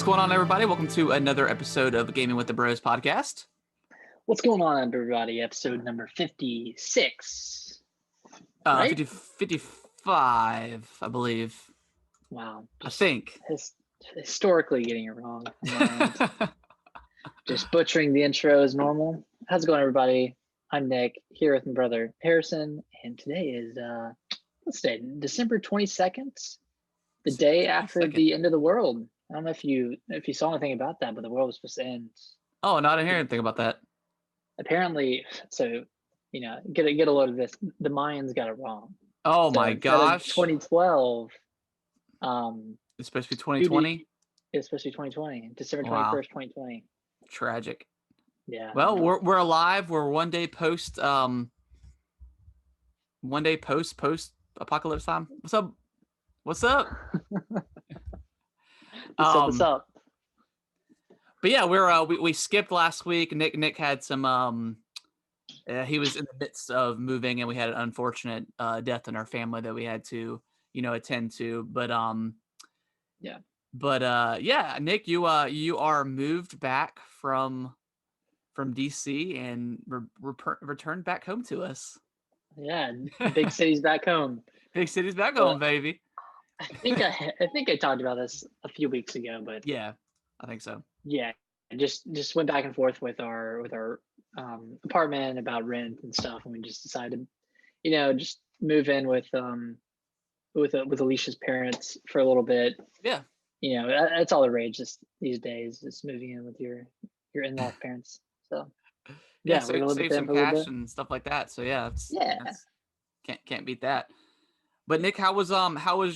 going on, everybody? Welcome to another episode of Gaming with the Bros podcast. What's going on, everybody? Episode number 56. Right? 55, I believe. Wow. I think. Historically getting it wrong. Just butchering the intro as normal. How's it going, everybody? I'm Nick, here with my brother Harrison, and today is, what's today? December 22nd? The day after the end of the world. I don't know if you saw anything about that, but the world was supposed to end. Oh, no, I didn't hear anything about that. Apparently, so, get a load of this. The Mayans got it wrong. Oh, my gosh. 2012. It's supposed to be 2020? It's supposed to be 2020. December 21st, 2020. Tragic. Yeah. Well, we're alive. We're one day post apocalypse time. What's up? What's up? But yeah, we skipped last week. Nick had some he was in the midst of moving, and we had an unfortunate death in our family that we had to attend to. But Nick, you are moved back from DC and returned back home to us. Yeah, big city's back home. Big city's back home, baby. I think I talked about this a few weeks ago, but yeah, I think so. Yeah, just went back and forth with our apartment about rent and stuff, and we just decided, just move in with Alicia's parents for a little bit. Yeah, that's all the rage these days, just moving in with your in-law parents. So yeah, so we're save some cash and stuff like that. So yeah, can't beat that. But Nick, how was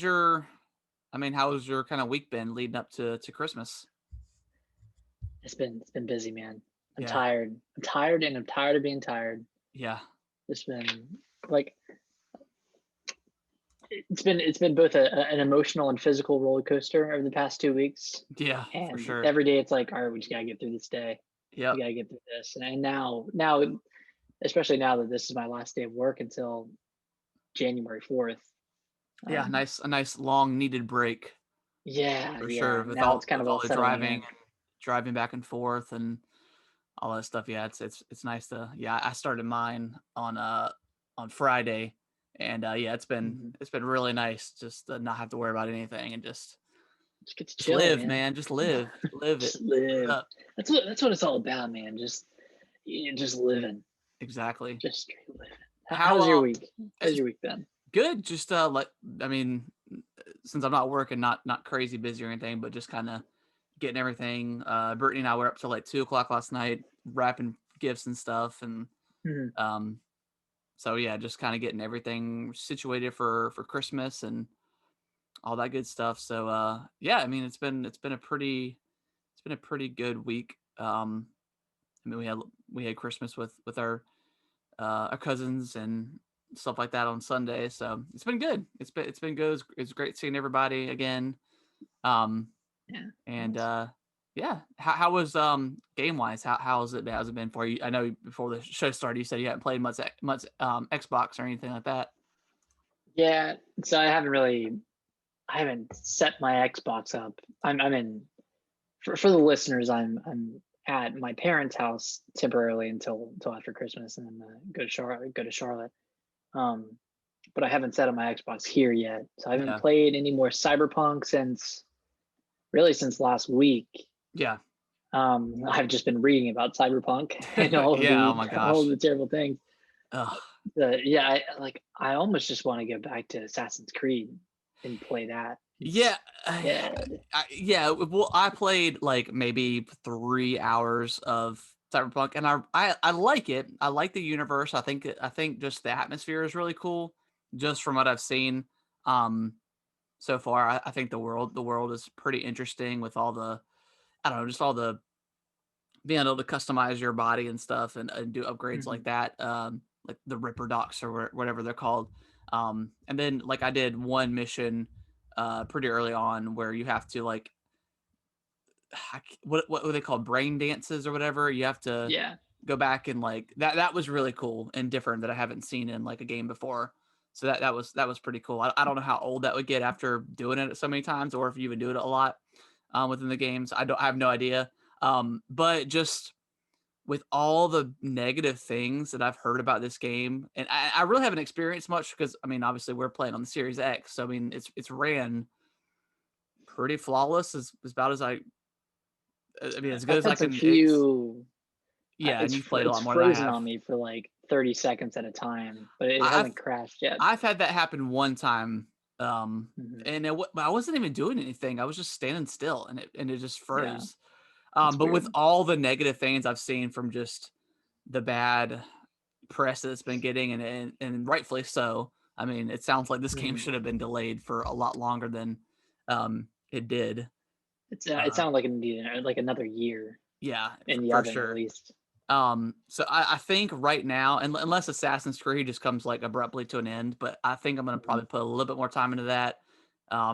your kind of week been leading up to Christmas? It's been busy, man. I'm tired. I'm tired of being tired. Yeah. It's been like it's been both an emotional and physical roller coaster over the past 2 weeks. Yeah, and for sure. Every day it's like, all right, we just gotta get through this day. Yeah. We gotta get through this. And now, especially now that this is my last day of work until January 4th. Yeah, a nice long needed break. Yeah, for sure. With now all, it's kind of all all the driving back and forth and all that stuff. Yeah, it's nice to. Yeah, I started mine on Friday, and it's been really nice just to not have to worry about anything and just get to chill, live, man. Just live, just live. That's what it's all about, man. Just living. Exactly. Just straight living. How's your week? How's your week been? Good. Just since I'm not working, not crazy busy or anything, but just kind of getting everything. Brittany and I were up till like 2:00 last night, wrapping gifts and stuff, and so yeah, just kind of getting everything situated for Christmas and all that good stuff. So it's been a pretty good week. We had Christmas with our cousins and stuff like that on Sunday, so it's been good. It's been good. It's great seeing everybody again. How was game wise? How's it been for you? I know before the show started, you said you hadn't played much Xbox or anything like that. Yeah, so I haven't set my Xbox up. I'm in for the listeners. I'm at my parents' house temporarily until after Christmas, and then go to Charlotte. But I haven't set up my Xbox here yet, so I haven't played any more Cyberpunk since last week. Yeah. I've just been reading about Cyberpunk and all the terrible things. I almost just want to go back to Assassin's Creed and play that. Well, I played like maybe 3 hours of Cyberpunk, and I like it. I like the universe. I think just the atmosphere is really cool, just from what I've seen so far. I think the world is pretty interesting with all the, I don't know, just all the being able to customize your body and stuff and do upgrades like that, like the Ripper Docs or whatever they're called. And then like I did one mission pretty early on where you have to like, what are they called, brain dances or whatever. You have to go back and like that was really cool and different that I haven't seen in like a game before. So that was pretty cool. I don't know how old that would get after doing it so many times, or if you would do it a lot. within the games. I have no idea. But just with all the negative things that I've heard about this game, and I really haven't experienced much because I mean, obviously we're playing on the Series X, so I mean it's ran pretty flawless as about as I mean as good I've as I had some can. It's few. yeah, and you've played a It's lot more than I frozen have. on me for like 30 seconds at a time, but it I've hasn't crashed yet. I've had that happen one time, Hmm. and I wasn't even doing anything. I was just standing still, and it just Yeah, froze. it's But with weird. all the negative things I've seen from just the bad press that it's been getting, and rightfully so. I mean, it sounds like this game Hmm. should have been delayed for a lot longer than it did. It Uh, sounded like it needed like another year yeah, in the for oven at sure. least. So I think right now, unless Assassin's Creed just comes like abruptly to an end, but I think I'm gonna Mhm. probably put a little bit more time into that.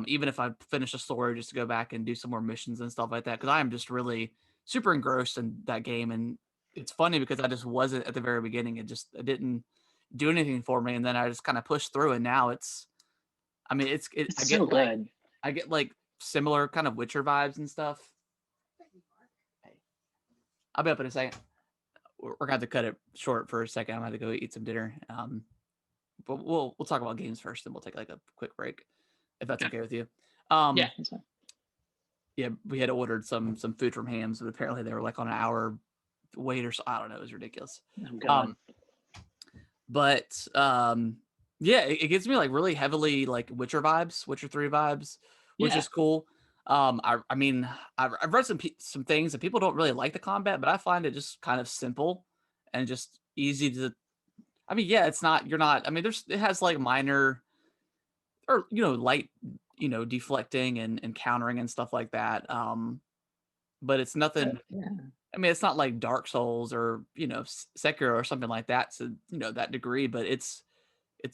Even if I finish the story, just to go back and do some more missions and stuff like that, because I am just really super engrossed in that game, and it's funny because I just wasn't at the very beginning. It didn't do anything for me, and then I just kind of pushed through, and now I mean, It's so good. I get like similar kind of Witcher vibes and stuff. Hey, I'll be up in a second. We're gonna have to cut it short for a second. I'm gonna have to go eat some dinner. But we'll talk about games first, then we'll take like a quick break, if that's Okay. okay with you. Yeah, Um, that's fine. yeah, we had ordered some food from Hams, but apparently they were like on an hour wait or so. I don't know. It was ridiculous. Oh God. Um, but yeah, it gives me like really heavily like Witcher vibes, Witcher 3 vibes, which Yeah. is cool. I mean, I've read some things that people don't really like the combat, but I find it just kind of simple and just easy to. I mean, yeah, it's not. You're not. I mean, it has like minor or light deflecting and countering and stuff like that. But it's nothing. Yeah. I mean, it's not like Dark Souls or Sekiro or something like that to that degree, but it's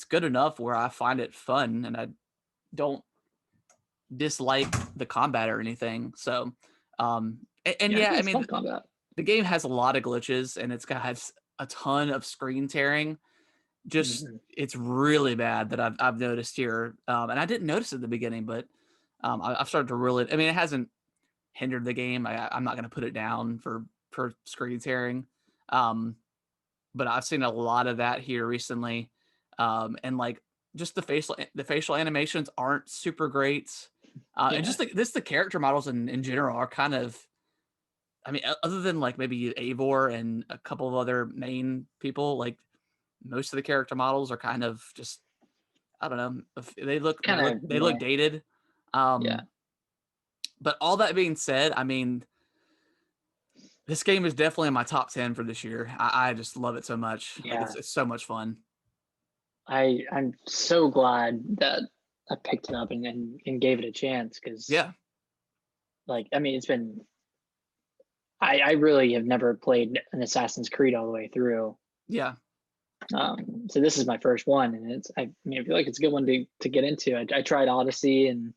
good enough where I find it fun and I don't dislike the combat or anything. So, and Yeah, I yeah, think I it's mean, fun combat. the game has a lot of glitches and it's got a ton of screen tearing. Just Hmm. it's really bad that I've noticed here, and I didn't notice it at the beginning, but I've started to really. I mean, it hasn't hindered the game. I'm not going to put it down for screen tearing, um, but I've seen a lot of that here recently, and like just the facial animations aren't super great, and Yeah. just the character models in general are kind of. I mean, other than like maybe Eivor and a couple of other main people, like most of the character models are kind of just I don't know. They look Kind of they look meh. dated. Yeah. Um, but all that being said, I mean, this game is definitely in my top 10 for this year. I just love it so much. Like Yeah. it's so much fun. I'm so glad that I picked it up and gave it a chance because Yeah, like I mean it's been I really have never played an Assassin's Creed all the way through. yeah, So this is my first one, and I mean I feel like it's a good one to get into. I tried Odyssey, and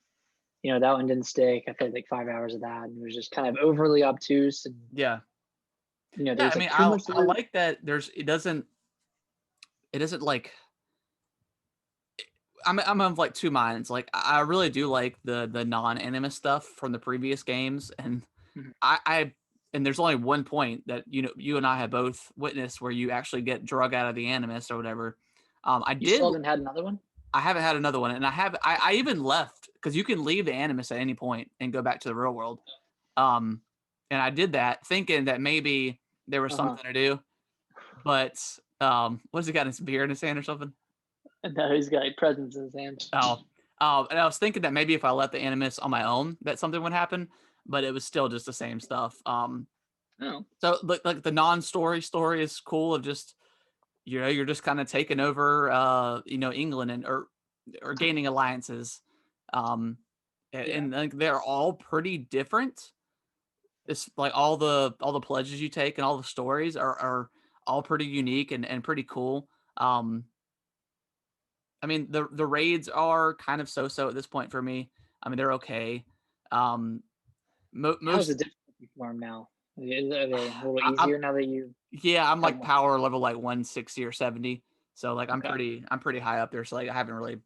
that one didn't stick. I played like 5 hours of that, and it was just kind of overly obtuse, and yeah, there yeah. was I like mean, too much I loot. like that. It doesn't like. I'm of like two minds. Like I really do like the non-anime stuff from the previous games, and Mhm. I and there's only one point that you and I have both witnessed where you actually get drug out of the animus or whatever. I You did. still haven't had another one? I haven't had another one, and I even left because you can leave the animus at any point and go back to the real world. Um, and I did that thinking that maybe there was Uh huh. something to do, but what has he got his beer in his hand or something? No, he's got like, presents in his hand. Oh, and I was thinking that maybe if I let the animus on my own, that something would happen, but it was still just the same stuff. Oh, So like the non-story story is cool of just you're just kind of taking over England and or gaining alliances. Um yeah. and like they're all pretty different. It's like all the pledges you take and all the stories are all pretty unique and pretty cool. Um I mean the raids are kind of so at this point for me. I mean they're okay. Um How's the most difficulty for him now? Are they a little I'm easier now that you yeah, I'm have like more? power level like 160 or 70. So like Okay. I'm pretty high up there. So like I haven't really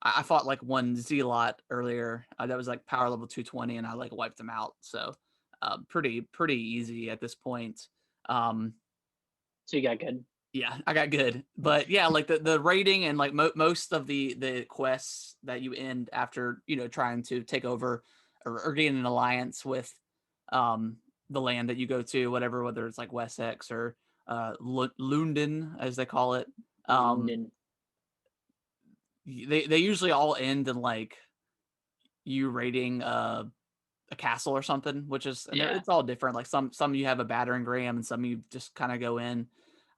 I fought like one Zealot earlier that was like power level 220, and I like wiped him out. So pretty easy at this point. Um, So you got good. yeah, I got good, but yeah, like the rating and like most of the quests that you end after trying to take over or gain an alliance with um the land that you go to, whatever, whether it's like Wessex or Lunden as they call it. Um, London. they usually all end in like you raiding a castle or something, which is and Yeah. it's all different. Like some you have a battering ram, and some you just kind of go in.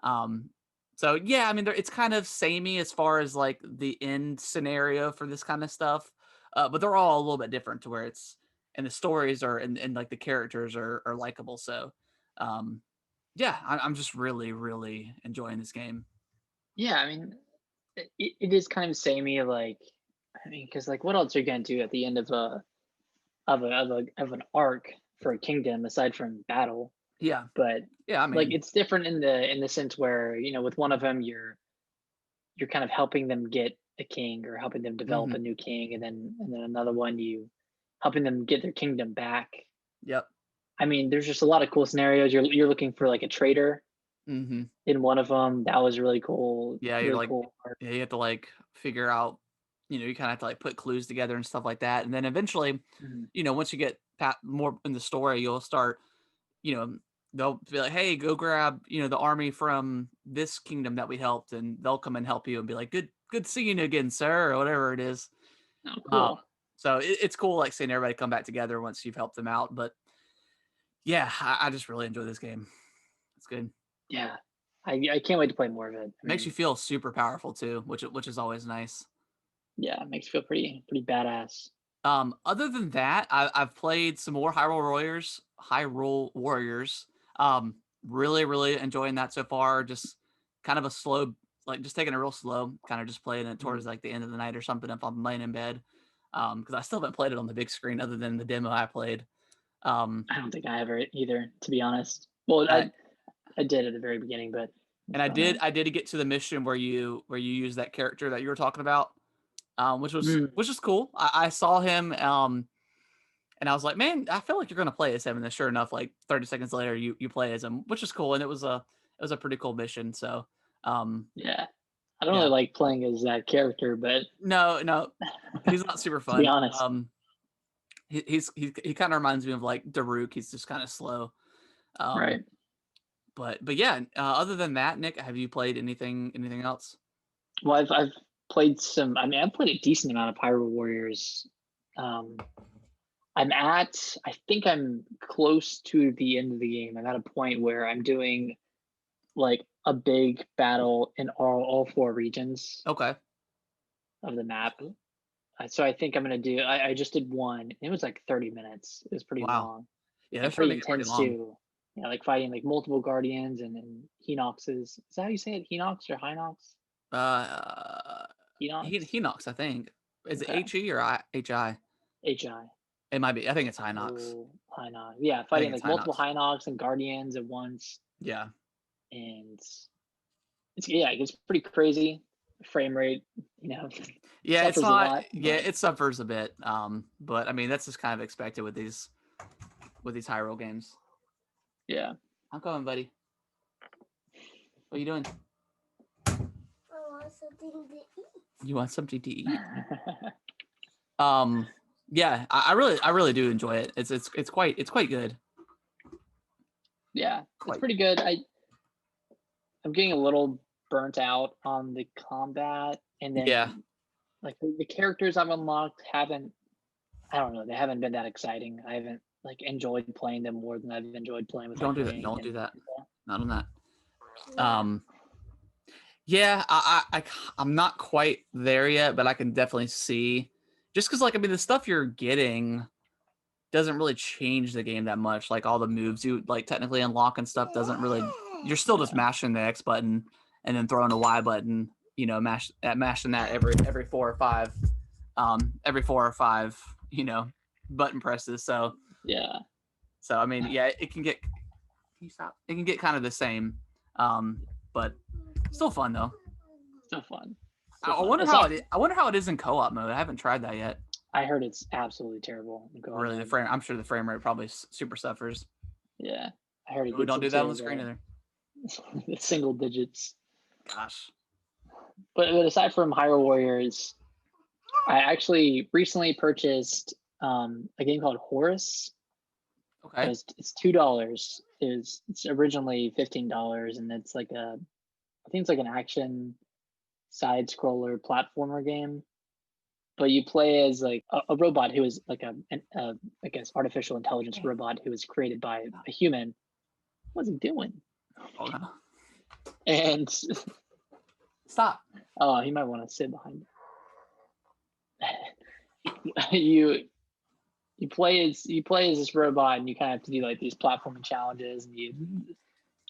Um, so yeah, I mean it's kind of samey as far as like the end scenario for this kind of stuff, but they're all a little bit different to where it's and the stories are and like the characters are likable. So um, yeah, I'm just really enjoying this game. Yeah, I mean, it is kind of samey. Like, I mean, because like, what else are you gonna do at the end of an arc for a kingdom aside from battle? Yeah, But yeah. I like, mean, it's different in the sense where with one of them you're kind of helping them get a king or helping them develop hmm a new king, and then another one you helping them get their kingdom back. yep. I mean, there's just a lot of cool scenarios. You're looking for like a traitor hmm in one of them. That was really cool. Yeah, you're Really like cool part. yeah, you have to like figure out, you kind of have to like put clues together and stuff like that. And then eventually, Mhm. once you get more in the story, you'll start, you know, they'll be like, "Hey, go grab, the army from this kingdom that we helped," and they'll come and help you and be like, "Good seeing you again, sir," or whatever it is. Oh, Um, cool. so it's cool like seeing everybody come back together once you've helped them out. But yeah, I just really enjoy this game. It's good. Yeah, I can't wait to play more of it. I Makes you mean, feel super powerful too, which is always nice. yeah, it makes you feel pretty badass. Other than that, I've played some more Hyrule Warriors. Really enjoying that so far. Just kind of a slow, like just taking it real slow, kind of just playing it Mhm. towards like the end of the night or something if I'm laying in bed. Because I still haven't played it on the big screen other than the demo I played. Um, I don't think I ever either, to be honest. Well, uh, I did at the very beginning, but and that's I about did it. I did get to the mission where you use that character that you were talking about, which was Mm, which is cool. I saw him. And I was like, man, I feel like you're gonna play as him. And then sure enough, like 30 seconds later, you play as him, which is cool. And it was a pretty cool mission. So yeah, I don't really yeah. like playing as that character, but No, he's not super to be fun. honest, He kind of reminds me of like Daruk. He's just kind of slow. Um, right? but yeah, other than that, Nick, have you played anything else? Well, I've played some. I mean, I've played a decent amount of Hyrule Warriors. Um, I think I'm close to the end of the game. I'm at a point where I'm doing like a big battle in all four regions Okay. of the map. So I think I'm gonna do. I just did one. It was like 30 minutes. It was pretty Wow. long Yeah, and they're starting pretty to get pretty intense long. too. Like fighting like multiple guardians and Hinoxes. Is that how you say it? Hinox or Hinox? Uh, Hinox. he knocks. I think. Is it Okay. He or Hi? HI. It might be. I think it's Hinox. Oh, Hinox. Yeah, I think fighting it's like multiple Hinox. Hinox and guardians at once, Yeah. and it gets pretty crazy. Frame rate, you know, Yeah, it's suffers a not lot, yeah, but it suffers a bit. But I mean that's just kind of expected with these Hyrule games. yeah. I'm coming, buddy. What are you doing? I want something to eat. You want something to eat? Um, yeah, I really do enjoy it. It's quite good. Yeah, it's Quite. pretty good. I'm getting a little burnt out on the combat, and Yeah. then like the characters I've unlocked haven't. I don't know. They haven't been that exciting. I haven't like enjoyed playing them more than I've enjoyed playing with Don't like do that. Link Don't do that. and stuff. Not on that. Yeah. Um, yeah, I'm not quite there yet, but I can definitely see just because like I mean the stuff you're getting doesn't really change the game that much. Like all the moves you like technically unlock and stuff doesn't really. You're still just Yeah, mashing the X button and then throwing a Y button. Mashing that every 4 or 5 button presses. yeah, So I mean, yeah, it can get. Can you stop? It can get kind of the same, but still fun though. so fun. So I fun. wonder It's how not, I wonder how it is in co-op mode. I haven't tried that yet. I heard it's absolutely terrible in co-op Really, mode. I'm sure the frame rate probably super suffers. Yeah, I heard it We gets don't do that on the into screen either. the single digits. Gosh. But aside from Hyrule Warriors, I actually recently purchased a game called Horus. Okay. It's $2. It's originally $15, and it's like I think it's like an action side scroller platformer game. But you play as like a robot who is like I guess artificial intelligence robot who was created by a human. What's he doing? Oh no. And Stop. oh, he might want to sit behind. you play as this robot, and you kind of have to do like these platforming challenges. And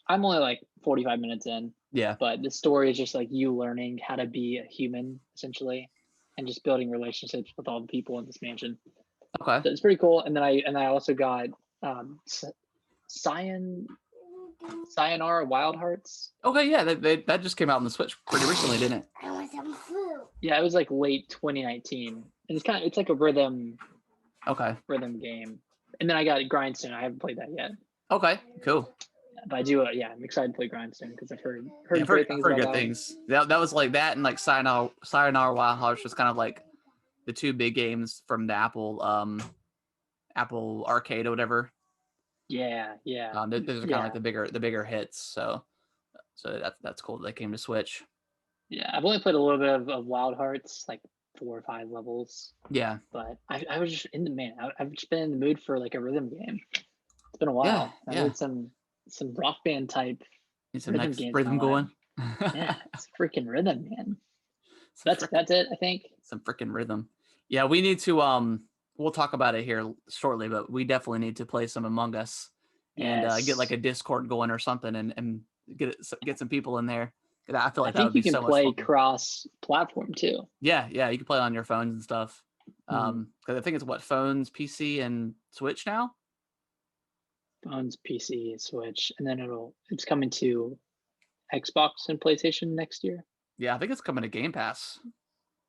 I'm only like 45 minutes in, Yeah. but the story is just like you learning how to be a human essentially, and just building relationships with all the people in this mansion. Okay. So it's pretty cool. And then I also got Sayonara Wild Hearts. Okay. Yeah. That just came out on the Switch pretty recently, didn't it? I want some food. Yeah, it was like late 2019, and it's like a rhythm Okay. game. And then I got Grindstone. I haven't played that yet, Okay. Cool. but I do. Yeah, I'm excited to play Grindstone because I've heard Yeah, great I've things heard about good that. things. That was like that, and like Sayonara Wild Hearts was kind of like the two big games from the Apple Arcade or whatever. Yeah. Those are kind of like the bigger hits. So that's cool that they came to Switch. Yeah, I've only played a little bit of Wild Hearts, like 4 or 5 levels. Yeah. But I was just in the I've just been in the mood for like a rhythm game. It's been a while. I Yeah. need some rock band type Need some rhythm next games. rhythm going. Yeah, it's freaking rhythm, man. That's it, I think. Some freaking rhythm. Yeah, we need to we'll talk about it here shortly, but we definitely need to play some Among Us and get like a Discord going or something and get some people in there. I feel like that would be so much fun. I think you can play cross-platform too. Yeah, you can play on your phones and stuff. Because I think it's what, phones, PC, and Switch now. Phones, PC, Switch, and then it's coming to Xbox and PlayStation next year. Yeah, I think it's coming to Game Pass.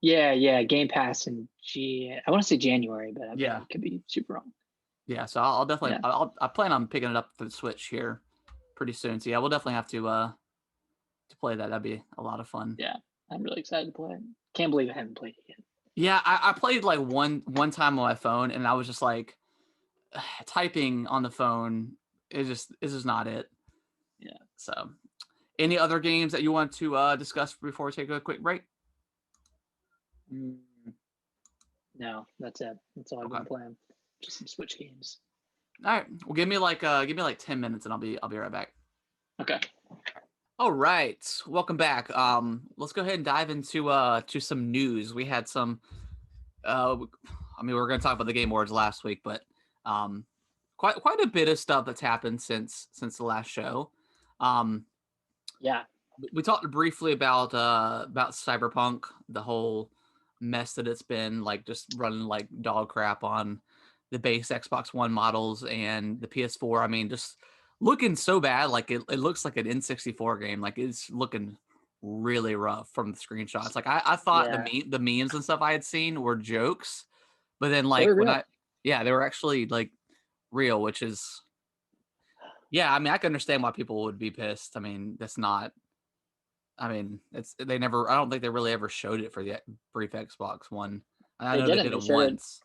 Yeah, Game Pass in I want to say January, but I could be super wrong. Yeah, so I'll definitely I plan on picking it up for the Switch here pretty soon. So yeah, we'll definitely have to play that. That'd be a lot of fun. Yeah, I'm really excited to play it. Can't believe I haven't played it yet. Yeah, I played like one time on my phone, and I was just like typing on the phone. It's just not it. Yeah. So, any other games that you want to discuss before we take a quick break? No, that's it. That's all I've been playing. Just some Switch games. All right. Well, give me like 10 minutes, and I'll be right back. Okay. All right. Welcome back. Let's go ahead and dive into to some news. We had some. We were going to talk about the Game Awards last week, but quite a bit of stuff that's happened since the last show. Yeah. We talked briefly about Cyberpunk, the whole mess that it's been, like just running like dog crap on the base Xbox One models and the PS4. I mean, just looking so bad. Like it looks like an N64 game. Like it's looking really rough from the screenshots. Like I thought the memes and stuff I had seen were jokes, but then like they were actually like real, which is I mean, I can understand why people would be pissed. I mean, I don't think they really ever showed it for the brief Xbox One. I know they did it once.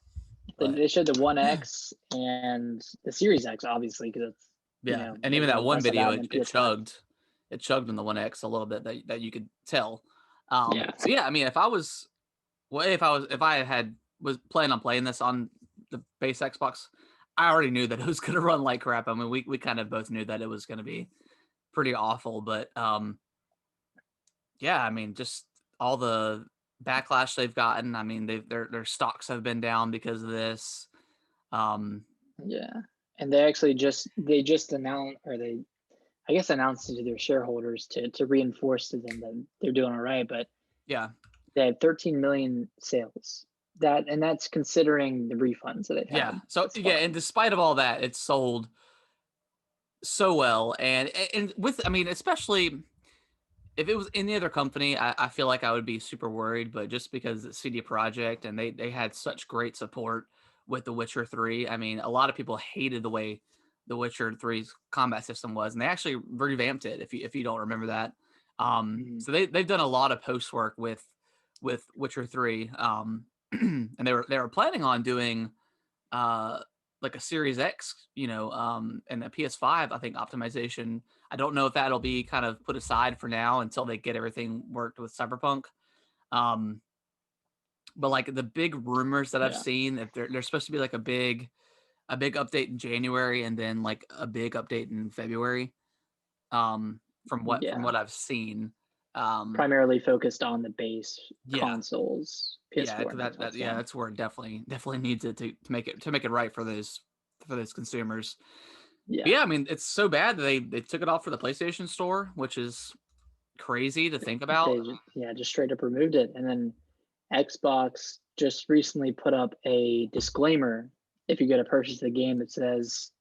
They showed the One X and the Series X, obviously, because it's and even that one video, it chugged. It chugged on the One X a little bit that you could tell. So I mean, if I was planning on playing this on the base Xbox, I already knew that it was going to run like crap. I mean, we kind of both knew that it was going to be pretty awful, but I mean, just all the backlash they've gotten. I mean, their stocks have been down because of this. And they actually just announced, or announced to their shareholders to reinforce to them that they're doing all right. But they had 13 million sales. That's considering the refunds that they've had. Yeah. So and despite of all that, it's sold so well, and with, I mean, especially if it was any other company, I feel like I would be super worried, but just because it's CD Projekt and they had such great support with The Witcher 3. I mean, a lot of people hated the way The Witcher 3's combat system was, and they actually revamped it if you don't remember that. Mhm. So they've done a lot of post work with Witcher 3. And they were planning on doing uh like a Series X, and a PS5, I think optimization. I don't know if that'll be kind of put aside for now until they get everything worked with Cyberpunk. Um, but like the big rumors that I've Yeah. seen, that there's supposed to be like a big update in January and then like a big update in February. From what from Yeah. what I've seen. Um, Primarily focused on the base yeah, consoles, yeah, PS4 'cause and that Xbox yeah, One. that's where it definitely needs it to make it right for those consumers. But Yeah. yeah, I mean, it's so bad that they took it off for the PlayStation Store, which is crazy to think about. Yeah, just straight up removed it. And then Xbox just recently put up a disclaimer if you go to purchase the game that says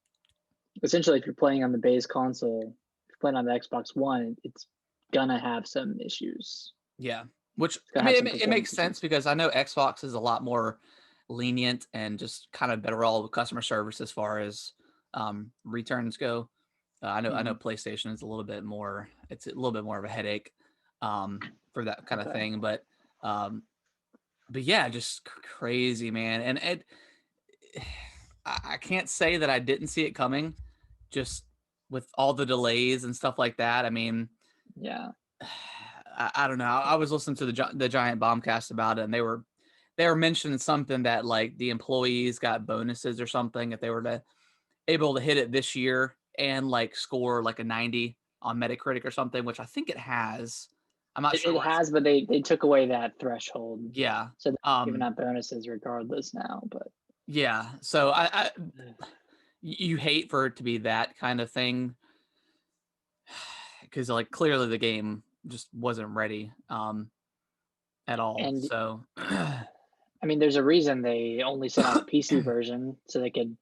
essentially if you're playing on the base console, if you're playing on the Xbox One, it's gonna have some issues. Yeah, which It's I gonna have mean, some it makes performance sense issues. because I know Xbox is a lot more lenient and just kind of better all with customer service as far as returns go. I know Mhm. PlayStation is a little bit more. It's a little bit more of a headache for that kind of Okay. thing, um, but yeah, just crazy, man. And I can't say that I didn't see it coming, just with all the delays and stuff like that. I mean, Yeah. I don't know. I was listening to the Giant Bombcast about it, and they were mentioning something that like the employees got bonuses or something if they were able to hit it this year and like score like a 90 on Metacritic or something, which I think it has. I'm not It, sure it where it's. has, but they took away that threshold. Yeah. So they're giving Um. out bonuses regardless now. But Yeah. So you hate for it to be that kind of thing because like clearly the game just wasn't ready at all. and So I mean there's a reason they only sent out the PC version so they could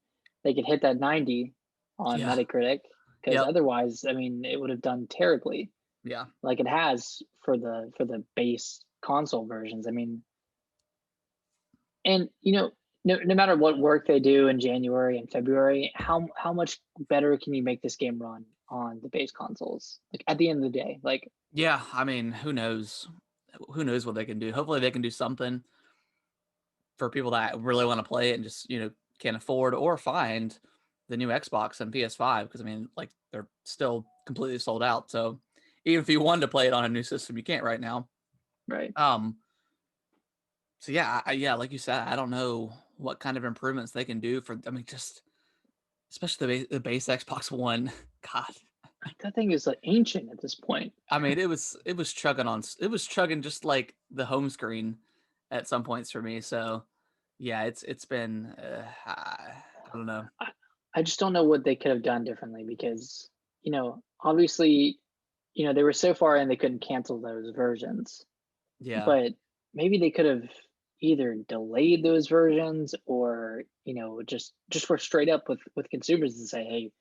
hit that 90 on yeah. Metacritic because Yep. otherwise, I mean, it would have done terribly Yeah. like it has for the base console versions. I mean, and no matter what work they do in January and February, how much better can you make this game run on the base consoles? Like at the end of the day, like Yeah, I mean, who knows? Who knows what they can do? Hopefully, they can do something for people that really want to play it and just can't afford or find the new Xbox and PS5 because I mean, like they're still completely sold out. So even if you wanted to play it on a new system, you can't right now. right. Um. So yeah, yeah, like you said, I don't know what kind of improvements they can do for. I mean, just especially the base Xbox One. God, Like that thing is like ancient at this point. I mean, it was chugging it was chugging just like the home screen at some points for me. So yeah, it's been I don't know. I, I just don't know what they could have done differently because, obviously, they were so far in they couldn't cancel those versions, Yeah, but maybe they could have either delayed those versions or, just were straight up with consumers and say, hey,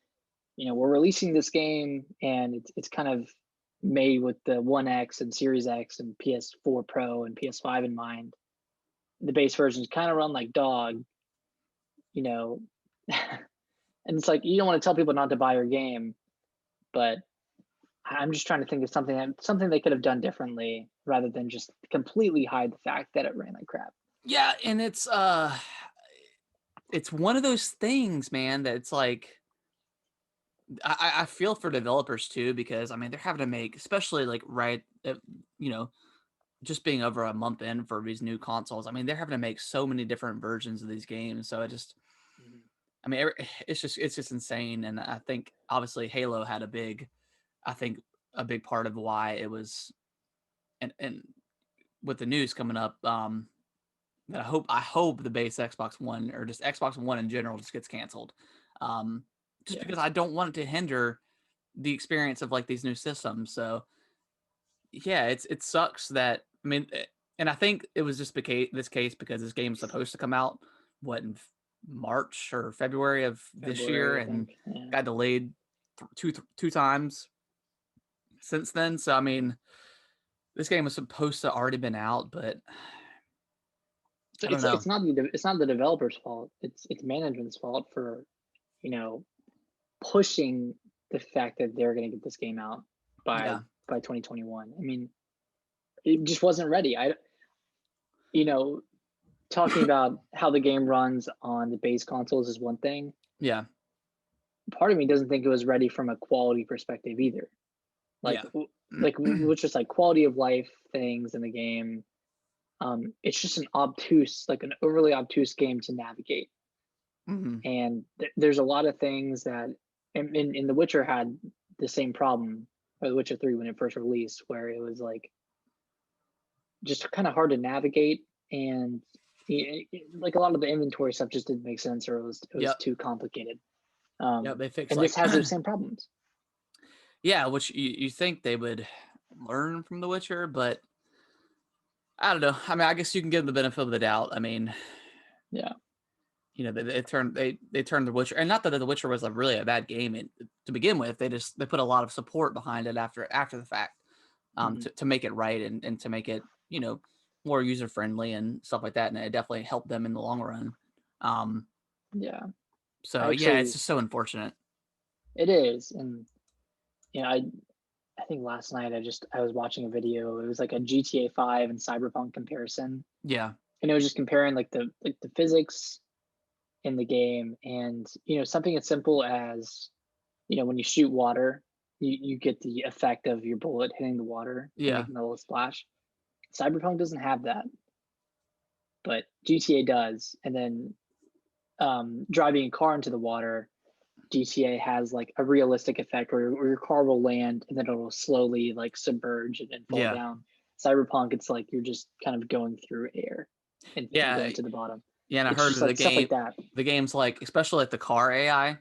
we're releasing this game and it's kind of made with the One X and Series X and PS4 Pro and PS5 in mind. The base versions kind of run like dog, you know, and it's like you don't want to tell people not to buy your game, but I'm just trying to think of something they could have done differently rather than just completely hide the fact that it ran like crap. yeah, and it's one of those things, man. That it's like I feel for developers too because I mean they're having to make, especially like right, you know, just being over a month in for these new consoles. I mean they're having to make so many different versions of these games. So it just Mhm. I mean, it's just insane, and I think obviously Halo had I think a big part of why it was, and with the news coming up, that I hope the base Xbox One or just Xbox One in general just gets canceled, um, just Yeah, because I don't want it to hinder the experience of like these new systems. So yeah, it sucks that I mean, and I think it was just this case because this game's supposed to come out what in March or February of this year, February, I and think. Yeah, got delayed two times since then. So I mean, This game was supposed to already been out, but So I don't know. it's not the developer's fault. It's management's fault for, you know, pushing the fact that they're going to get this game out Yeah. by 2021. I mean, it just wasn't ready. You know, talking about how the game runs on the base consoles is one thing. Yeah. Part of me doesn't think it was ready from a quality perspective either. Like, Yeah. which is like quality of life things in the game. It's just an overly obtuse game to navigate. hmm And there's a lot of things that, in The Witcher had the same problem, or The Witcher 3 when it first released, where it was like just kind of hard to navigate, and like a lot of the inventory stuff just didn't make sense, or it was Yep. too complicated. Yep. They fixed And like this has those same problems. yeah, which you think they would learn from The Witcher, but I don't know. I mean, I guess you can give them the benefit of the doubt. I mean, Yeah. you know, they turned The Witcher, and not that The Witcher was really a bad game to begin with. They put a lot of support behind it after the fact, Mhm. to make it right and to make it, you know, more user friendly and stuff like that. And it definitely helped them in the long run. Yeah. So yeah, it's Actually, just so unfortunate. it is. And I think last night I was watching a video. It was like a GTA 5 and Cyberpunk comparison, Yeah, and it was just comparing like the physics in the game, and something as simple as when you shoot water, you get the effect of your bullet hitting the water and yeah, making a little splash. Cyberpunk doesn't have that, but GTA does. And then driving a car into the water, GTA has like a realistic effect where your car will land and then it'll slowly like submerge and fall yeah, down. Cyberpunk, it's like you're just kind of going through air and yeah, going to the bottom. yeah. And I It's heard just of like stuff like that. the game's like, especially like the car AI,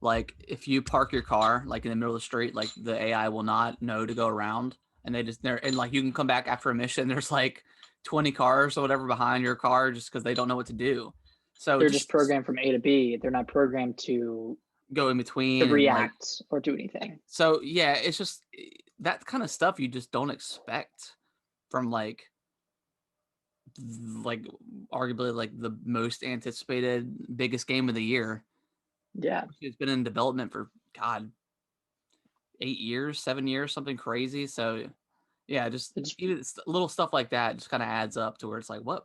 like if you park your car like in the middle of the street, like the AI will not know to go around, and and like you can come back after a mission. There's like 20 cars or whatever behind your car just because they don't know what to do. So They're just just programmed from A to B. They're not programmed go in to between and like react or do anything. so yeah, it's just that kind of stuff you just don't expect from like arguably like the most anticipated biggest game of the year. Yeah, It's been in development for God 8 years, 7 years, something crazy. So yeah, just it just even little stuff like that just kind of adds up to where it's like what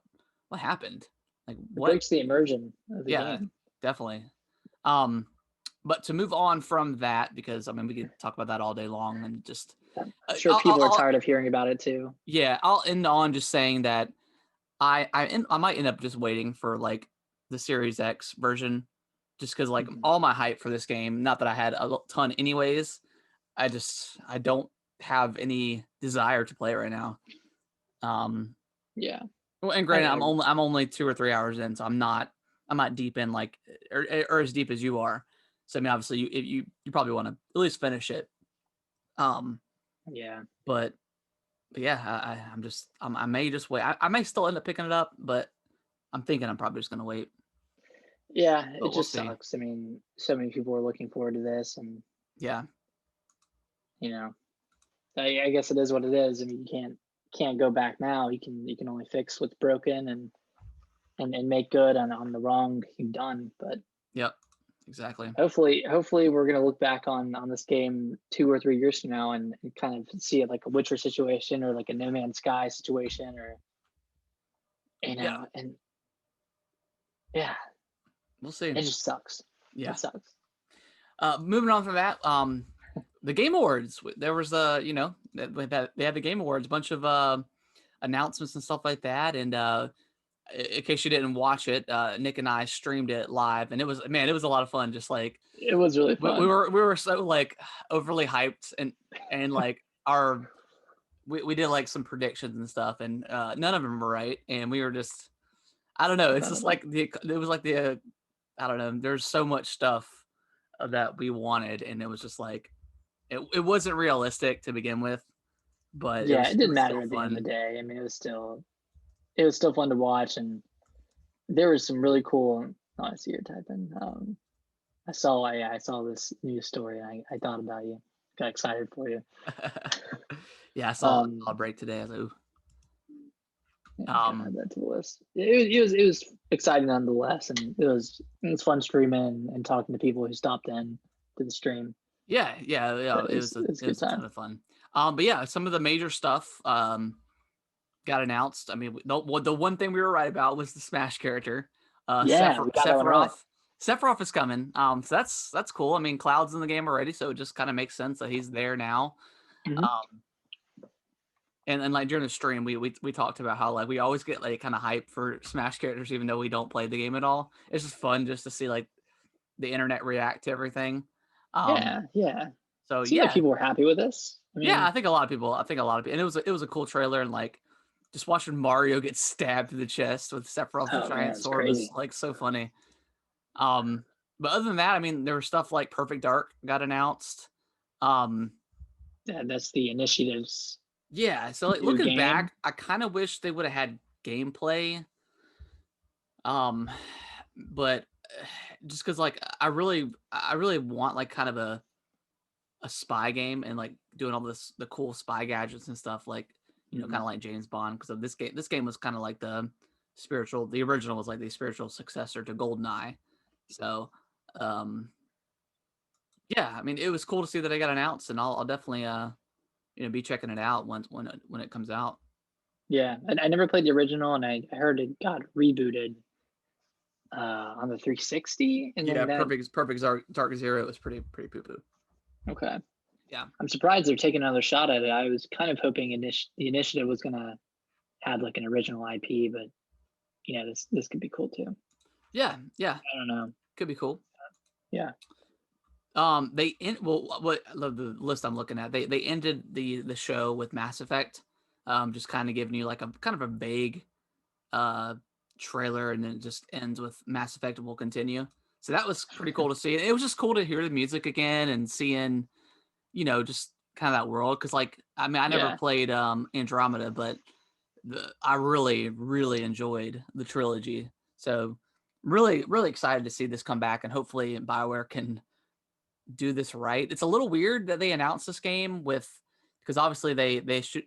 happened? Like it what? breaks the immersion of the Yeah, game. definitely. Um, but to move on from that, because I mean we could talk about that all day long and just I'm sure people are I'll tired of hearing about it too. yeah, I'll end on just saying that I might end up just waiting for like the Series X version, just because like Mhm. all my hype for this game. Not that I had a ton, anyways. I don't have any desire to play it right now. Yeah, Well, and I, granted, I I'm only 2 or 3 hours in, so I'm not deep in like or as deep as you are. So I mean, obviously, you probably want to at least finish it. Um, yeah, but yeah, I may just wait. I may still end up picking it up, but I'm thinking I'm probably just gonna wait. yeah. It But we'll just see. sucks. I mean, so many people are looking forward to this, and Yeah, you know, I guess it is what it is. I mean, you can't go back now. You can only fix what's broken and make good on the wrong you've done. But yep, exactly. hopefully we're gonna look back on this game 2 or 3 years from now and kind of see it like a Witcher situation or like a No Man's Sky situation, or Yeah, and yeah, we'll see. it just sucks. Yeah. It sucks. Moving on from that, the Game Awards. There was they had the Game Awards, a bunch of announcements and stuff like that. And in case you didn't watch it, Nick and I streamed it live, and it was a lot of fun. Just like It was really we fun. were so like overly hyped and like we did like some predictions and stuff, and none of them were right, and we were just I don't know. It's None of just them. like it was like the I don't know. There's so much stuff that we wanted, and it was just like it wasn't realistic to begin with, but Yeah, it it didn't was matter still at the end of fun. the day. I mean, it was still fun to watch, and there was some really cool. Oh, I see you're typing. I saw this news story, and I thought about you got excited for you. Yeah, I saw Um, a break today. I was like, ooh. yeah, gotta add that to the list. It was exciting nonetheless, and it was fun streaming and talking to people who stopped in to the stream. Yeah. It was it was a It good was a ton time. of fun. But yeah, some of the major stuff got announced. I mean, the one thing we were right about was the Smash character. Yeah, we got that one early. Sephiroth is coming. So that's cool. I mean, Cloud's in the game already, so it just kind of makes sense that he's there now. Mhm. And like during the stream, we talked about how like we always get like kind of hype for Smash characters, even though we don't play the game at all. It's just fun just to see like the internet react to everything. Um, Yeah. so Seemed like yeah, people were happy with this. I yeah, mean, I think a lot of people. And it was a cool trailer, and like just watching Mario get stabbed through the chest with Sephiroth's oh man, giant it's sword was crazy. like so funny. But other than that, I mean, there was stuff like Perfect Dark got announced. Um, Yeah, that's the initiatives yeah, so like new looking game. back, I kind of wish they would have had gameplay. Um, but just because like I really want like kind of a spy game and like doing all the cool spy gadgets and stuff like kind Mhm. of like James Bond because of this game was kind of like the original was like the spiritual successor to GoldenEye. So um yeah, I mean it was cool to see that it got announced, and I'll definitely be checking it out when it comes out. Yeah, I never played the original, and I heard it got rebooted on the 360, and Yeah, then that. Dark Zero was pretty poo poo. Okay, Yeah. I'm surprised they're taking another shot at it. I was kind of hoping the initiative was gonna have like an original IP, but this could be cool too. Yeah, I don't know. could be cool. Yeah. What the list I'm looking at, they ended the show with Mass Effect, just kind of giving you like a kind of a vague uh trailer, and then it just ends with Mass Effect will continue. So that was pretty cool to see. It was just cool to hear the music again and seeing, just kind of that world. Because like, I mean, I never Yeah. played Andromeda, but I really enjoyed the trilogy. So really excited to see this come back, and hopefully BioWare can do this right. It's a little weird that they announced this game because obviously they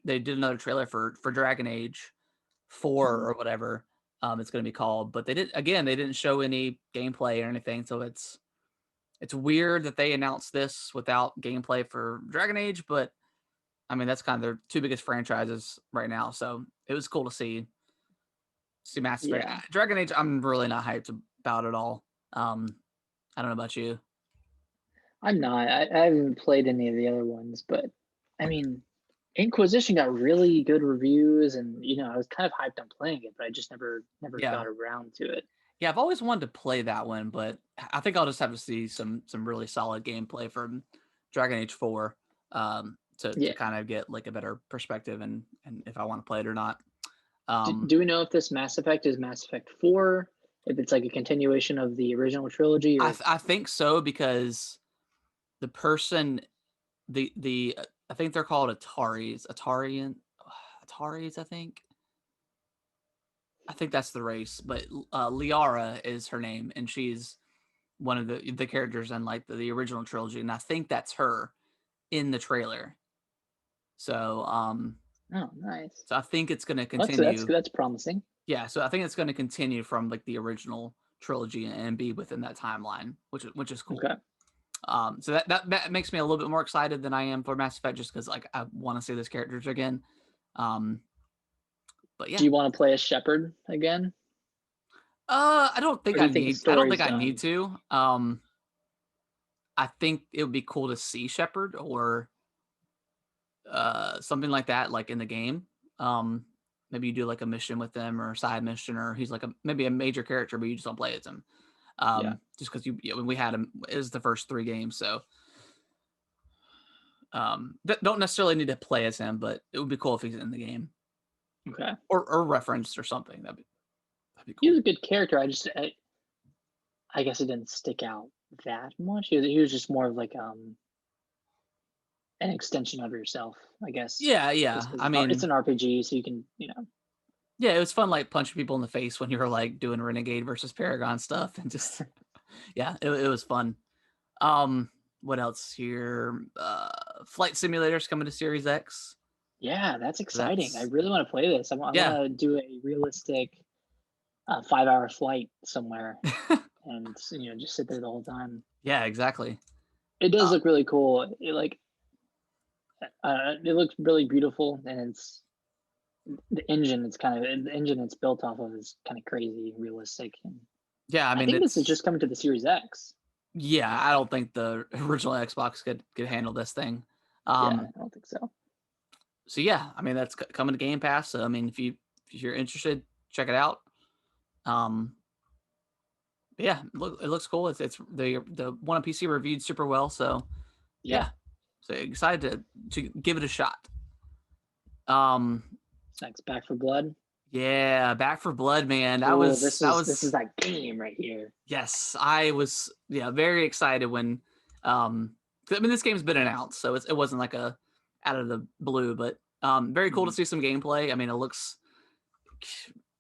did another trailer for Dragon Age 4 Mhm. or whatever it's going to be called, but they didn't show any gameplay or anything, so it's weird that they announced this without gameplay for Dragon Age, but I mean that's kind of their two biggest franchises right now, so it was cool to see Mass Effect. Yeah. Dragon Age I'm really not hyped about at all. I don't know about you. I'm not. I haven't played any of the other ones, but I mean, Inquisition got really good reviews, and I was kind of hyped on playing it, but I just never Yeah. got around to it. Yeah, I've always wanted to play that one, but I think I'll just have to see some really solid gameplay from Dragon Age 4 to Yeah. kind of get like a better perspective and if I want to play it or not. Do we know if this Mass Effect is Mass Effect 4? If it's like a continuation of the original trilogy, or I think so because the person the I think they're called Ataris, I think that's the race, but Liara is her name, and she's one of the characters in like the original trilogy, and I think that's her in the trailer. So oh, nice. I think it's going to That's continue. that's promising. Yeah, so I think it's going to continue from like the original trilogy and be within that timeline, which is cool. Okay. So that makes me a little bit more excited than I am for Mass Effect, just because like I want to see those characters again. But yeah. Do you want to play a Shepherd again? I don't think Or do you think the I don't think story's I need done? to. I think it would be cool to see Shepard or something like that, like in the game. Maybe you do like a mission with them or a side mission, or he's like maybe a major character, but you just don't play as him. Yeah. Just because we had him is the first 3 games, so don't necessarily need to play as him, but it would be cool if he's in the game Okay. or referenced or something. That'd be He cool. was a good character. I guess it didn't stick out that much. He was just more of like an extension of yourself, I guess. Yeah. Just because I it's mean, an RPG, so you can. yeah, it was fun like punching people in the face when you were like doing Renegade versus Paragon stuff, and just yeah, it was fun. What else here? Flight Simulator's coming to Series X. Yeah, that's exciting. I That's really want to play this. I want yeah. to do a realistic 5-hour flight somewhere and just sit there the whole time. Yeah, exactly. It does Uh, look really cool. It looks really beautiful, and it's the engine. The engine it's built off of is kind of crazy realistic. And yeah, I I mean think this is just it's coming to the Series X. yeah, I don't think the original Xbox could handle this thing. Yeah, Um I don't think so. so yeah, I mean that's coming to Game Pass. So I mean if you're interested, check it out. Um but yeah, it looks cool. It's the one on PC reviewed super well, so Yeah, yeah. So excited to give it a shot. Um it's next. Back for Blood. yeah, Back for Blood, man. Oh, That this is was that game right here. yes, I was very excited when I mean this game's been announced, so it wasn't like a out of the blue, but very cool to Mhm. see some gameplay. I mean, it looks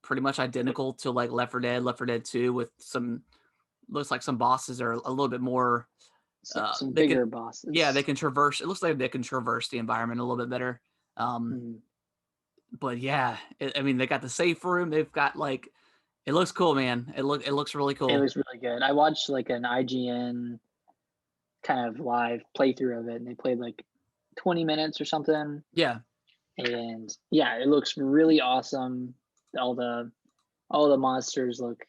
pretty much identical to like Left 4 Dead, Left 4 Dead 2 with some looks like some bosses are a little bit more Some they can bigger they bosses. can traverse. It looks like they can traverse the environment a little bit better. Um Mhm. but yeah, I mean they got the safe room. They've got like it looks cool, man. It looks really It cool. was really good. I watched like an IGN kind of live playthrough of it, and they played like 20 minutes or something. Yeah. And yeah, it looks really awesome. All the all the monsters look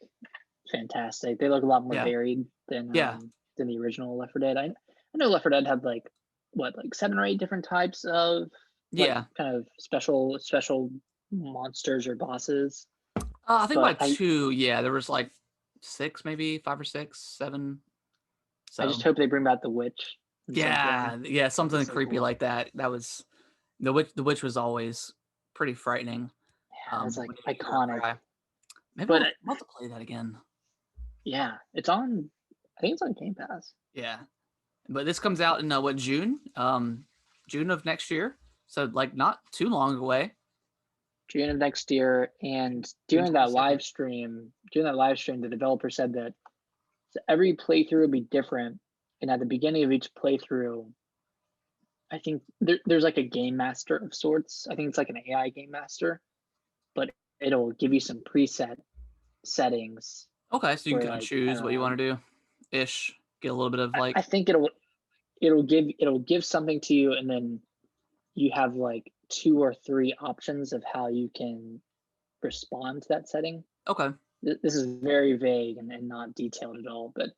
fantastic. They look a lot more Yeah. varied Yeah. than the original Left 4 Dead. I know Left 4 Dead had like what, like 7 or 8 different types of like Yeah. kind of special monsters or bosses. I think by But two, yeah, there was like six, maybe 5 or 6, 7. I just So hope they bring back the witch in some form. yeah, That'd be something so creepy cool. like that. That was the witch. The witch was always pretty frightening. Yeah, it's like When you hear her iconic. cry. Maybe But I'll have to play that again. yeah, it's on. I think it's on Game Pass. Yeah, but this comes out in what June? June of next year. So like not too long away. June of next year. And June 22nd. during that live stream, the developer said that every playthrough would be different. And at the beginning of each playthrough, I think there's like a game master of sorts. I think it's like an AI game master, but it'll give you some preset settings Okay, so you can where kind of like I choose don't what you know. want to do. Ish, get a little bit of like I think it'll give something to you, and then you have like 2 or 3 options of how you can respond to that setting. okay, This is very vague and not detailed at all, but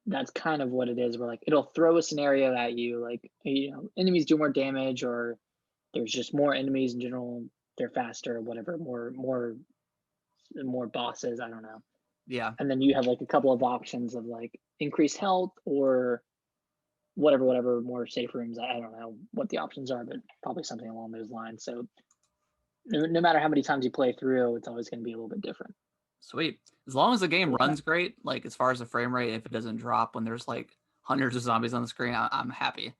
that's kind of what it is. Where like it'll throw a scenario at you, like enemies do more damage, or there's just more enemies in general. They're faster, whatever. More bosses. I don't know. yeah, And then you have like a couple of options of like increased health or whatever, more safe rooms. I don't know what the options are, but probably something along those lines. So no matter how many times you play through, it's always going to be a little bit different. sweet. As long as the game Cool. runs great, like as far as the frame rate, if it doesn't drop when there's like hundreds of zombies on the screen, I'm happy. It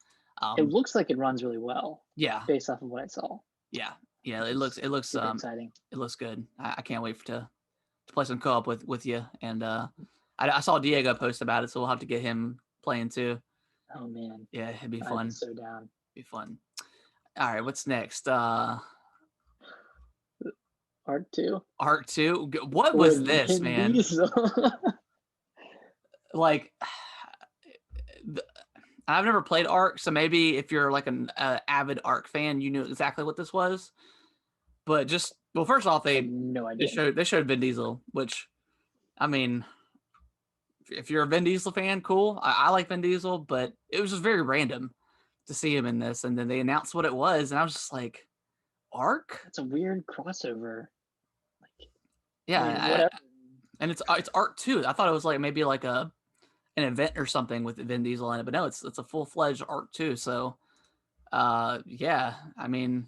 Um, looks like it runs really well yeah, based off of what I saw, yeah, yeah. which It is looks super exciting. it looks good. I can't wait to play some co-op with you. And I saw Diego post about it, so we'll have to get him playing too. Oh man, Yeah, it'd be I'd be fun. so down. Be fun. All right, what's next? Art 2 Arc 2. What was with this, Vin man? Diesel. Like I've never played Arc, so maybe if you're like an avid Arc fan, you knew exactly what this was. But just well, first off, I had no idea. they showed Vin Diesel, which I mean, if you're a Vin Diesel fan, cool. I like Vin Diesel, but it was just very random to see him in this, and then they announced what it was, and I was just like, Arc? It's a weird crossover. Like, Yeah, I mean, whatever. and it's Arc 2. I thought it was like maybe like an event or something with Vin Diesel in it, but no, it's a full fledged Arc 2. So, yeah, I mean,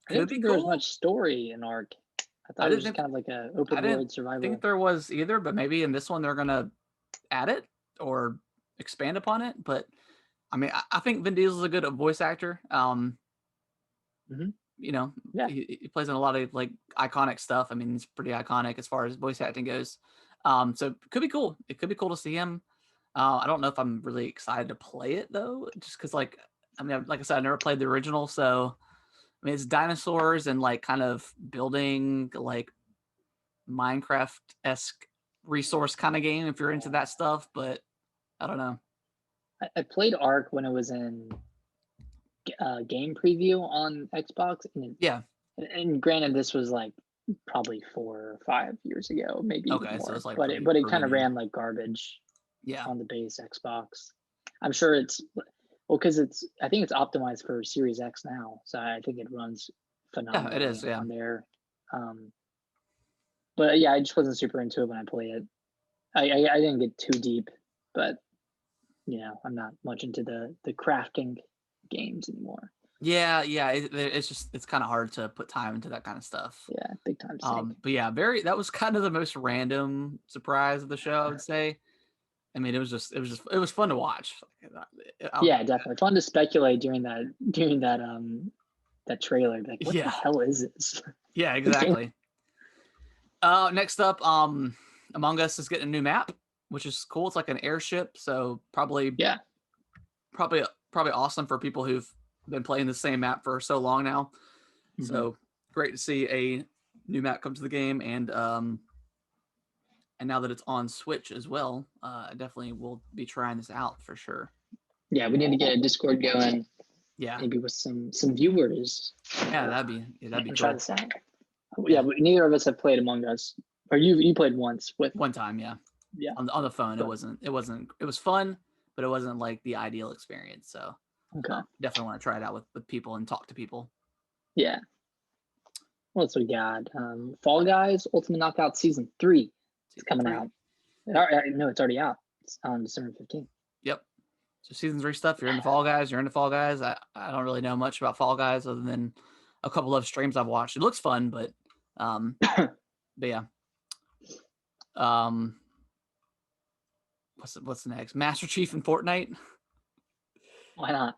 I could didn't be think there was cool. much story in Ark. I I thought it was didn't just think kind of like a I open didn't world think survival. there was either, but maybe in this one they're gonna add it or expand upon it. But I mean, I think Vin Diesel's a good voice actor. Hmm. You know, Yeah, he plays in a lot of like iconic stuff. I mean, he's pretty iconic as far as voice acting goes. So it could be cool. It could be cool to see him. I don't know if I'm really excited to play it though, just because like I mean, like I said, I never played the original, so I mean it's dinosaurs and like kind of building like Minecraft-esque resource kind of game if you're into that stuff, but I don't know. I played Ark when it was in game preview on Xbox, Yeah. and granted, this was like probably 4 or 5 years ago, maybe even Okay, so more. it's like But pretty it pretty kind of new. ran like garbage Yeah. on the base Xbox. I'm sure it's well because I think it's optimized for Series X now, so I think it runs Yeah, it phenomenally is. Yeah. on there. Um, but yeah, I just wasn't super into it when I played it. I didn't get too deep, but I'm not much into the crafting games anymore. Yeah, it's just it's kind of hard to put time into that kind of stuff. Yeah, big time sink. But yeah, that was kind of the most random surprise of the show, I would say. I mean, it was fun to watch. Yeah, definitely fun to speculate during that trailer. Like, what the Yeah, hell is this? yeah, exactly. Next up, Among Us is getting a new map, which is cool. It's like an airship, so probably Yeah. probably awesome for people who've been playing the same map for so long now. Mhm. So great to see a new map come to the game, and now that it's on Switch as well, I definitely will be trying this out for sure. Yeah, we need to get a Discord going, Yeah, maybe with some viewers. yeah, that'd be And try cool. this out. Yeah, but neither of us have played Among Us, or you played once with. One time, yeah. Yeah. On the phone, But- it was fun, but it wasn't like the ideal experience. So Okay. definitely want to try it out with people and talk to people. Yeah. What else we got? Fall Guys Ultimate Knockout Season 3 is coming out. No, it's already out. It's on December 15th. Yep. So Season 3 stuff. You're into Fall Guys. You're into Fall Guys. I don't really know much about Fall Guys other than a couple of streams I've watched. It looks fun, but yeah. What's next? Master Chief in Fortnite. Why not?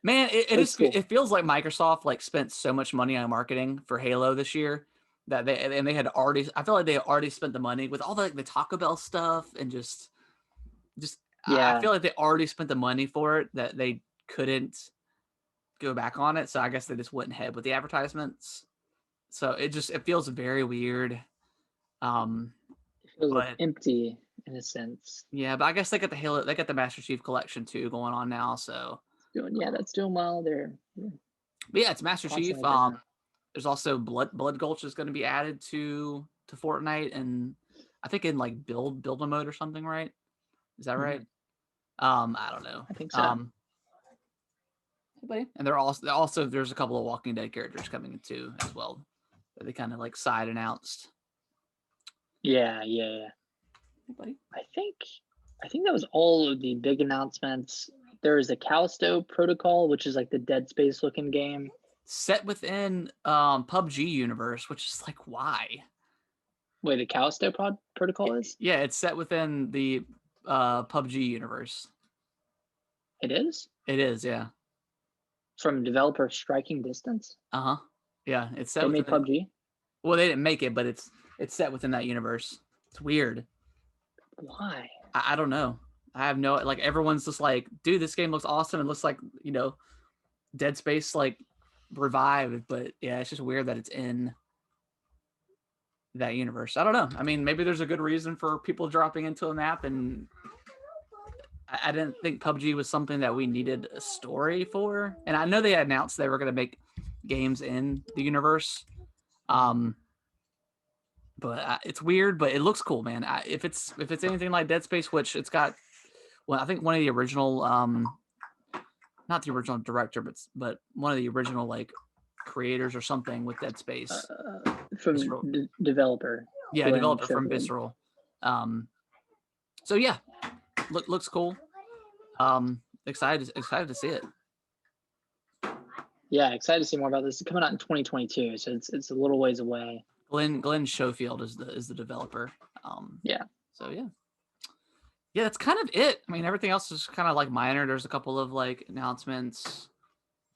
Man, That's cool. it feels like Microsoft like spent so much money on marketing for Halo this year that they had already. I feel like they already spent the money with all the Taco Bell stuff and just. Yeah. I feel like they already spent the money for it that they couldn't go back on it. So I guess they just went ahead with the advertisements. So it feels very weird. It feels like But empty in a sense. yeah, but I guess they got the Master Chief collection too going on now. So That's doing well. but yeah, it's Master Chief. constantly different. There's also Blood Gulch is going to be added to Fortnite, and I think in like build a mode or something, right? Is that right? I don't know. I think so. And they're also there's a couple of Walking Dead characters coming in too as well that they kind of like side announced. Yeah. Hey, buddy. I think that was all of the big announcements. There is a Callisto Protocol, which is like the Dead Space looking game. Set within PUBG universe, which is like why? Wait, the Callisto Protocol is? Yeah, it's set within the PUBG universe. It is? It is, yeah. From developer Striking Distance? Uh-huh. Yeah, it's set They within made PUBG? Well, they didn't make it, but it's set within that universe. It's weird. Why? I don't know. I have no like everyone's just like, dude, this game looks awesome. It looks like, Dead Space like revived, but yeah, it's just weird that it's in that universe. I don't know. I mean, maybe there's a good reason for people dropping into a map, and I didn't think PUBG was something that we needed a story for. And I know they announced they were going to make games in the universe. But it's weird, but it looks cool, man. If it's anything like Dead Space, which it's got, well, I think one of the original, not the original director, but one of the original like creators or something with Dead Space. From developer. Yeah, developer from Visceral. So yeah, looks cool. Excited to see it. Yeah, excited to see more about this. It's coming out in 2022, so it's a little ways away. Glenn Schofield is the developer. Yeah. So yeah, that's kind of it. I mean, everything else is kind of like minor. There's a couple of like announcements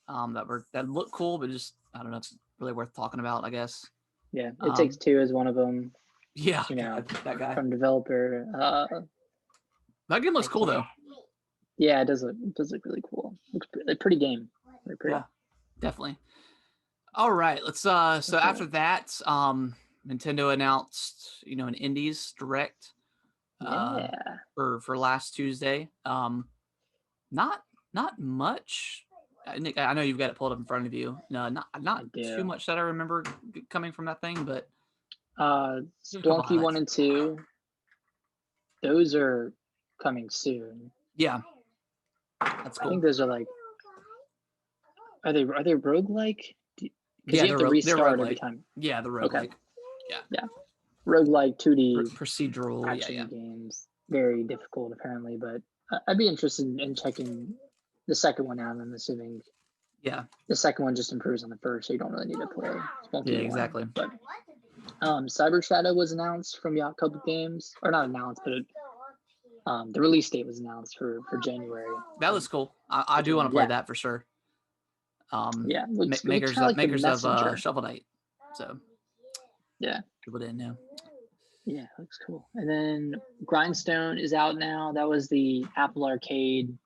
that look cool, but just I don't know, it's really worth talking about, I guess. Yeah, It Takes Two is one of them. Yeah, that guy from developer. That game looks cool though. Yeah, it does look really cool. Looks a pretty game. Very pretty. Yeah, definitely. All right, let's so after that, Nintendo announced, an Indies Direct Yeah. for last Tuesday. Not much. Nick, I know you've got it pulled up in front of you. No, not too much that I remember coming from that thing, but Spelunky 1 and 2, those are coming soon. Yeah, that's cool. I think those are like, are they roguelike? Because you have to restart every time. Yeah, the roguelike. Okay. Yeah. Roguelike 2D procedural action games. Very difficult apparently, but I'd be interested in checking the second one out. I'm assuming. Yeah. The second one just improves on the first, so you don't really need to play Spelunky 1. Exactly. But Cyber Shadow was announced from Yacht Club Games, or not announced, but the release date was announced for January. That was cool. I do want to play that for sure. Makers of Shovel Knight. So yeah, people didn't know. Yeah, looks cool. And then Grindstone is out now. That was the Apple Arcade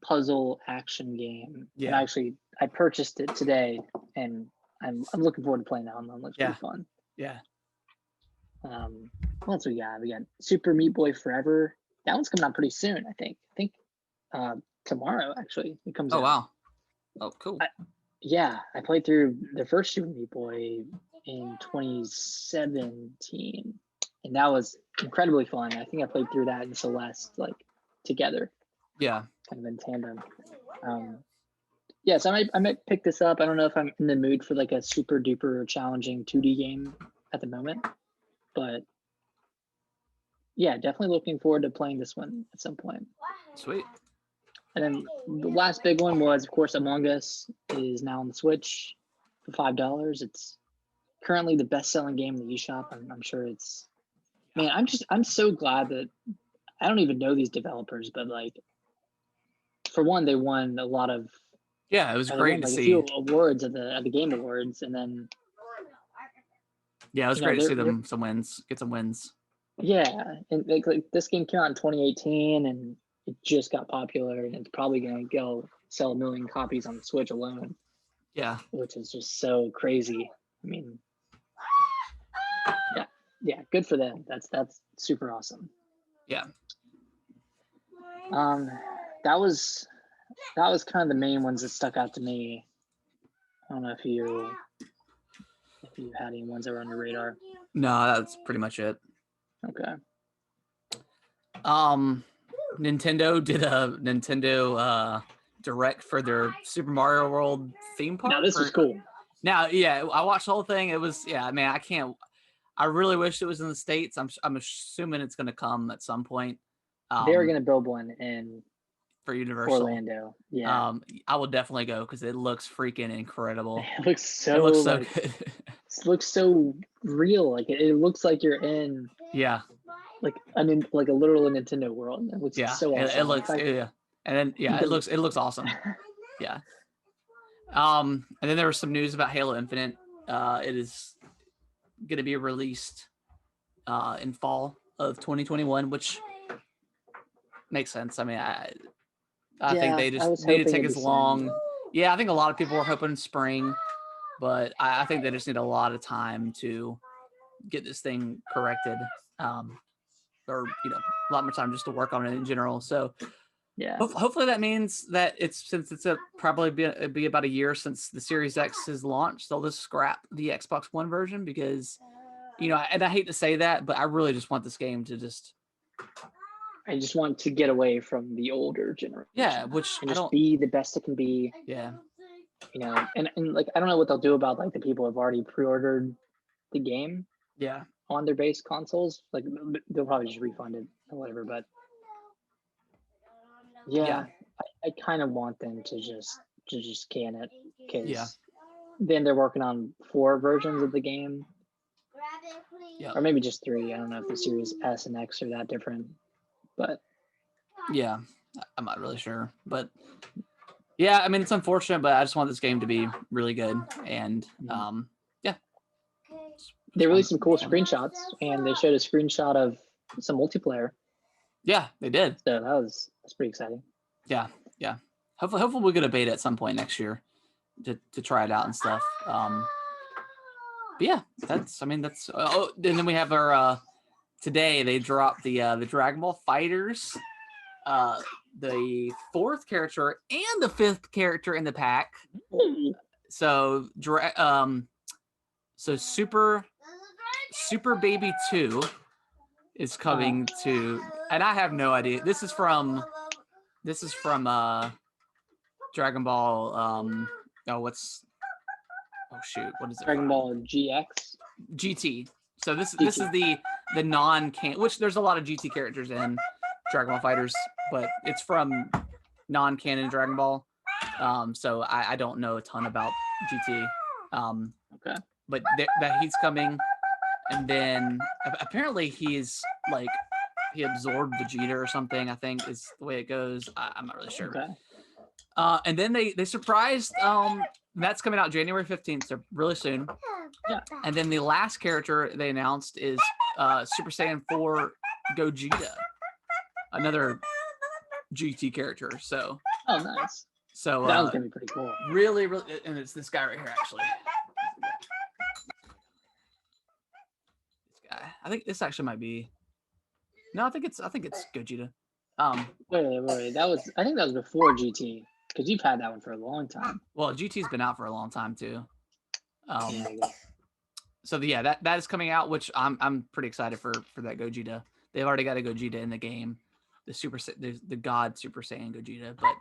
puzzle action game. Yeah. And I purchased it today, and I'm looking forward to playing that one. It looks pretty fun. Yeah. What else we got? We got Super Meat Boy Forever. That one's coming out pretty soon, I think. Tomorrow actually it comes out. Oh wow. Oh cool. I played through the first Super Meat Boy in 2017, and that was incredibly fun. I think I played through that and Celeste together. Yeah. Kind of in tandem. So I might pick this up. I don't know if I'm in the mood for a super duper challenging 2D game at the moment, but yeah, definitely looking forward to playing this one at some point. Sweet. And then the last big one was, of course, Among Us is now on the Switch for $5. It's currently the best-selling game in the eShop. I'm sure it's. Man, I'm so glad that I don't even know these developers, but for one, they won a lot of. Yeah, it was great to see. A few awards at the Game Awards, and then. Yeah, it was great to see them get some wins. Yeah, and this game came out in 2018, and it just got popular, and it's probably going to go sell 1 million copies on the Switch alone. Yeah. Which is just so crazy. I mean, yeah, good for them. That's super awesome. Yeah. That was kind of the main ones that stuck out to me. I don't know if you had any ones that were on your radar. No, that's pretty much it. Okay. Nintendo did a Nintendo Direct for their Super Mario World theme park. Now this was cool. Now, yeah, I watched the whole thing. It was, man, I really wish it was in the States. I'm assuming it's going to come at some point. They're going to build one in for Universal Orlando. Yeah. I will definitely go because it looks freaking incredible. It looks so good. It looks so real. It looks like you're in. Yeah. A literal Nintendo world. It looks so awesome. It looks and then it looks awesome. Yeah. And then there was some news about Halo Infinite. It is going to be released in fall of 2021, which makes sense. I mean, I think they just need to take as long. Yeah, I think a lot of people were hoping spring, but I think they just need a lot of time to get this thing corrected. Or a lot more time just to work on it in general. So yeah, hopefully that means that since it's probably be about a year since the Series X is launched, they'll just scrap the Xbox One version because and I hate to say that, but I really just want this game to just. I just want to get away from the older generation. Yeah, which and just be the best it can be. Yeah. And I don't know what they'll do about the people who have already pre-ordered the game. Yeah. On their base consoles, they'll probably just refund it or whatever. But I kind of want them to just can it because then they're working on 4 versions of the game, or maybe just 3. I don't know if the Series S and X are that different, but yeah, I'm not really sure. But yeah, I mean it's unfortunate, but I just want this game to be really good and They released some cool screenshots, and they showed a screenshot of some multiplayer. Yeah, they did. So that's pretty exciting. Yeah, yeah. Hopefully we'll get a beta at some point next year to try it out and stuff. But yeah, that's and then we have our today they dropped the Dragon Ball Fighters, the 4th character and the 5th character in the pack. So Super Baby 2 is coming to, and I have no idea. This is from Dragon Ball what is it? Dragon Ball GX? GT. So this GT. is the non-canon, which there's a lot of GT characters in Dragon Ball Fighters, but it's from non-canon Dragon Ball. So I don't know a ton about GT. Okay. But that he's coming, and then apparently he's like he absorbed Vegeta or something. I think is the way it goes. I'm not really sure. Okay. And then they surprised. That's coming out January 15th, so really soon. Yeah. And then the last character they announced is Super Saiyan 4 Gogeta, another GT character. So. Oh, nice. So that was gonna be pretty cool. Really, and it's this guy right here actually. This guy. I think this actually might be. No, I think it's Gogeta. Wait. I think that was before GT, because you've had that one for a long time. Well, GT's been out for a long time too. Yeah, So yeah, that is coming out, which I'm pretty excited for that Gogeta. They've already got a Gogeta in the game, the God Super Saiyan Gogeta, but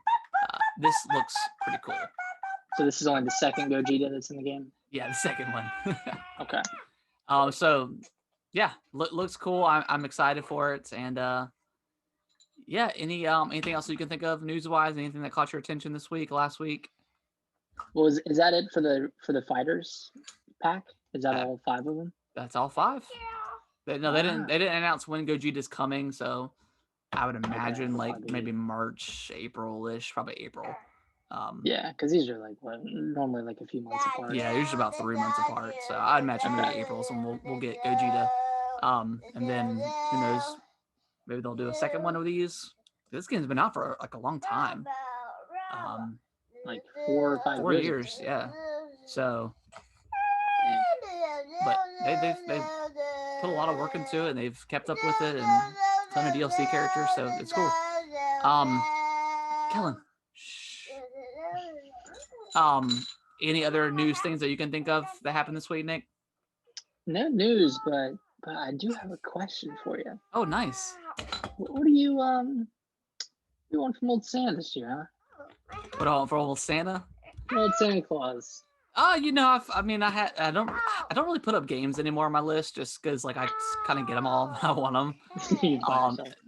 this looks pretty cool. So this is only the second Gogeta that's in the game? Yeah, the second one. Okay. So yeah, looks cool. I'm excited for it, and yeah. Anything else you can think of news wise? Anything that caught your attention this week, last week? Well, is that it for the fighters pack? Is that all 5 of them? That's all 5. They didn't announce when Gogeta's coming, so I would imagine maybe March, April-ish, probably April. Yeah, because these are normally a few months apart. Yeah, usually about 3 months apart. So I'd imagine maybe April, so we'll get Gogeta. And then who knows? Maybe they'll do a second one of these. This game's been out for a long time. 4 or 5 4 years, yeah. So, but they put a lot of work into it, and they've kept up with it, and a ton of DLC characters, so it's cool. Kellen. Shh. Any other news things that you can think of that happened this week, Nick? No news, but I do have a question for you. Oh, nice. What do you want from old Santa this year, huh? What for old Santa? Old Santa Claus. I don't really put up games anymore on my list just because I just kind of get them all. I want them.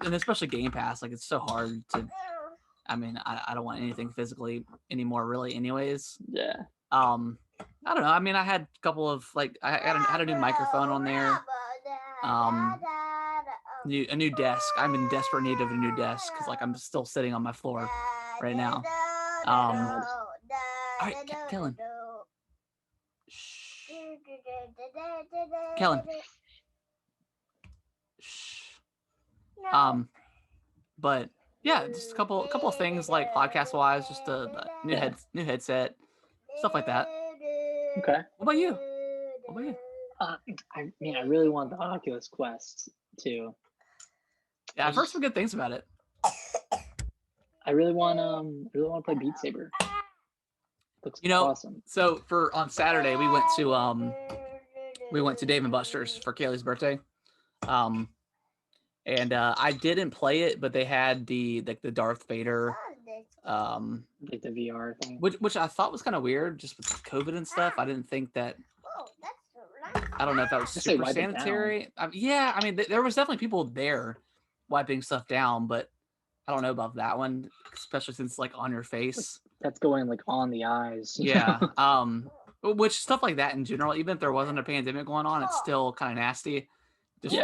And especially Game Pass, it's so hard to. I don't want anything physically anymore, really. Anyways. Yeah. I don't know. I had a couple of I had a new microphone on there. A new desk. I'm in desperate need of a new desk because I'm still sitting on my floor right now. All right, Kellen. Shh. Kellen. Shh. But yeah, just a couple of things podcast wise, just a new headset, stuff like that. Okay. What about you? I really want the Oculus Quest too. Yeah, I've heard some good things about it. I really want to play Beat Saber. Looks awesome. So on Saturday we went to Dave and Buster's for Kaylee's birthday. And I didn't play it, but they had the Darth Vader the VR thing. Which I thought was kind of weird just with COVID and stuff. I didn't think that I don't know if that was super sanitary. There was definitely people there wiping stuff down, but I don't know about that one, especially since on your face. That's going on the eyes. Yeah. Which stuff like that in general, even if there wasn't a pandemic going on, it's still kind of nasty. If you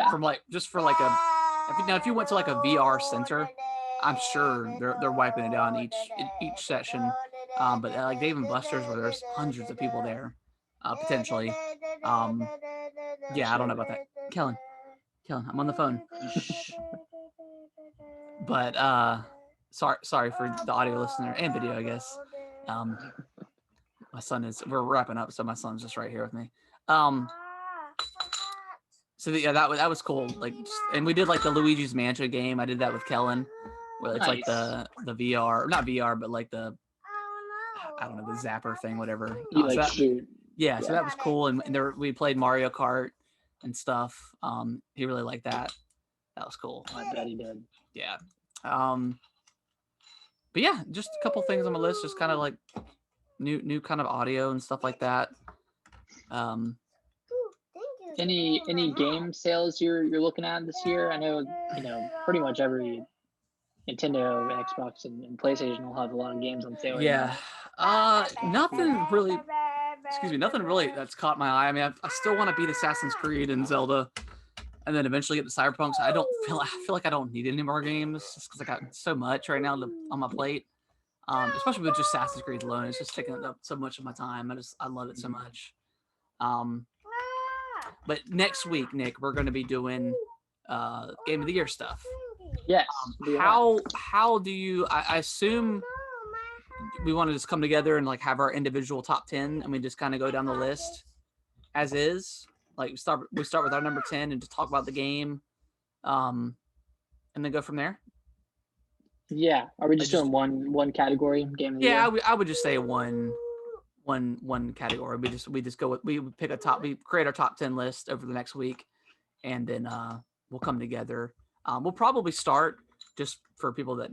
went to a VR center, I'm sure they're wiping it down each session. But Dave and Buster's, where there's hundreds of people there, potentially. Yeah, I don't know about that. Kellen, I'm on the phone. But sorry for the audio listener and video, I guess. My son we're wrapping up, so my son's just right here with me. So yeah, that was cool. Like, and we did like the Luigi's Mansion game. I did that with Kellen, where it's like the VR, not VR, but like the I don't know, the zapper thing, whatever. You So shoot. Yeah, so that was cool, and there we played Mario Kart and stuff. He really liked that. That was cool. I bet he did. Yeah. But yeah, just a couple things on my list, just kind of like new kind of audio and stuff like that. Any game sales you're looking at this year? I know pretty much every Nintendo, Xbox, and PlayStation will have a lot of games on sale. Yeah. Nothing really. Excuse me. Nothing really that's caught my eye. I mean, I still want to beat Assassin's Creed and Zelda, and then eventually get the Cyberpunk. So I feel like I don't need any more games just because I got so much right now on my plate. Especially with just Assassin's Creed alone, it's just taking up so much of my time. I love it so much. But next week, Nick, we're going to be doing Game of the Year stuff. Yes. How do you? I assume we want to just come together and like have our individual top 10, and we just kind of go down the list as is. Like we start with our number 10 and just talk about the game, and then go from there. Yeah. Are we just doing one category game of the year? Yeah, I would just say one category. We just go with we pick a top. We create our top 10 list over the next week, and then we'll come together. We'll probably start just for people that